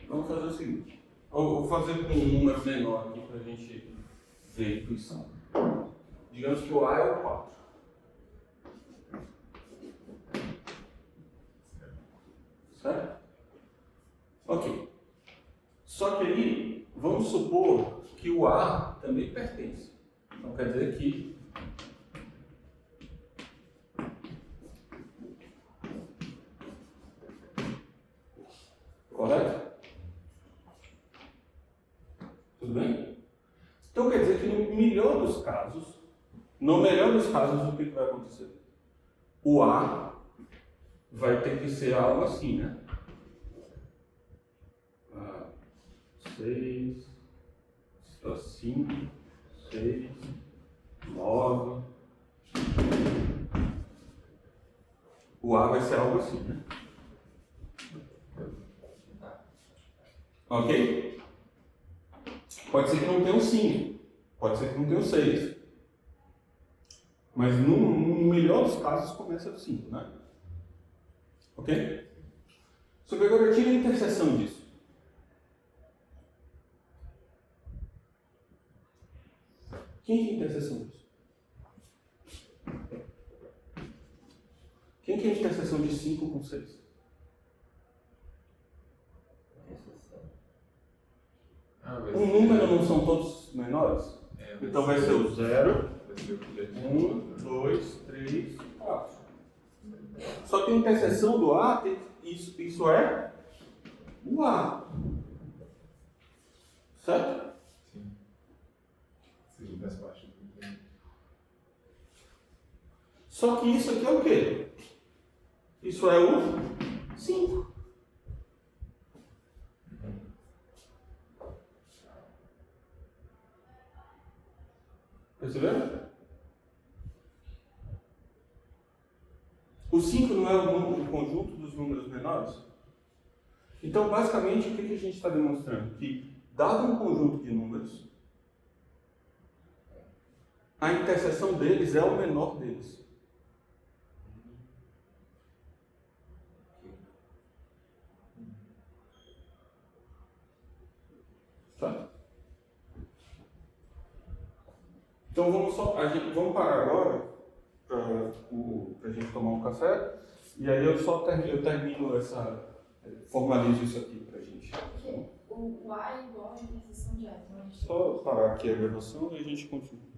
Vamos fazer o seguinte. Eu vou fazer com um número menor aqui para a gente ver a intuição. Digamos que o A é o 4. Certo? Ok. Só que aí, vamos supor que o A também pertence. Então quer dizer que correto? Tudo bem? Então quer dizer que no melhor dos casos, o que vai acontecer? O A vai ter que ser algo assim, né? 6, 5, 6, 9. O A vai ser algo assim, né? Ok? Pode ser que não tenha um 5, pode ser que não tenha um 6. Mas no melhor dos casos começa do 5, né? Ok? Só que agora tira a interseção disso. Quem que é a interseção disso? Quem que é a interseção de 5 com 6? Um número não são todos menores? Então vai ser o 0, 1, 2, 3, 4. Só que a interseção do A, isso é o A. Certo? Sim. Sim, faz parte do. Só que isso aqui é o quê? Isso é o 5. Perceberam? O 5 não é o conjunto dos números menores? Então, basicamente, o que a gente está demonstrando? Que, dado um conjunto de números, a interseção deles é o menor deles. Tá? Então vamos parar agora para a gente tomar um café e aí eu termino formalizo isso aqui para a gente. Porque o A é igual à interseção de A. Então a gente Só parar aqui a gravação e a gente continua.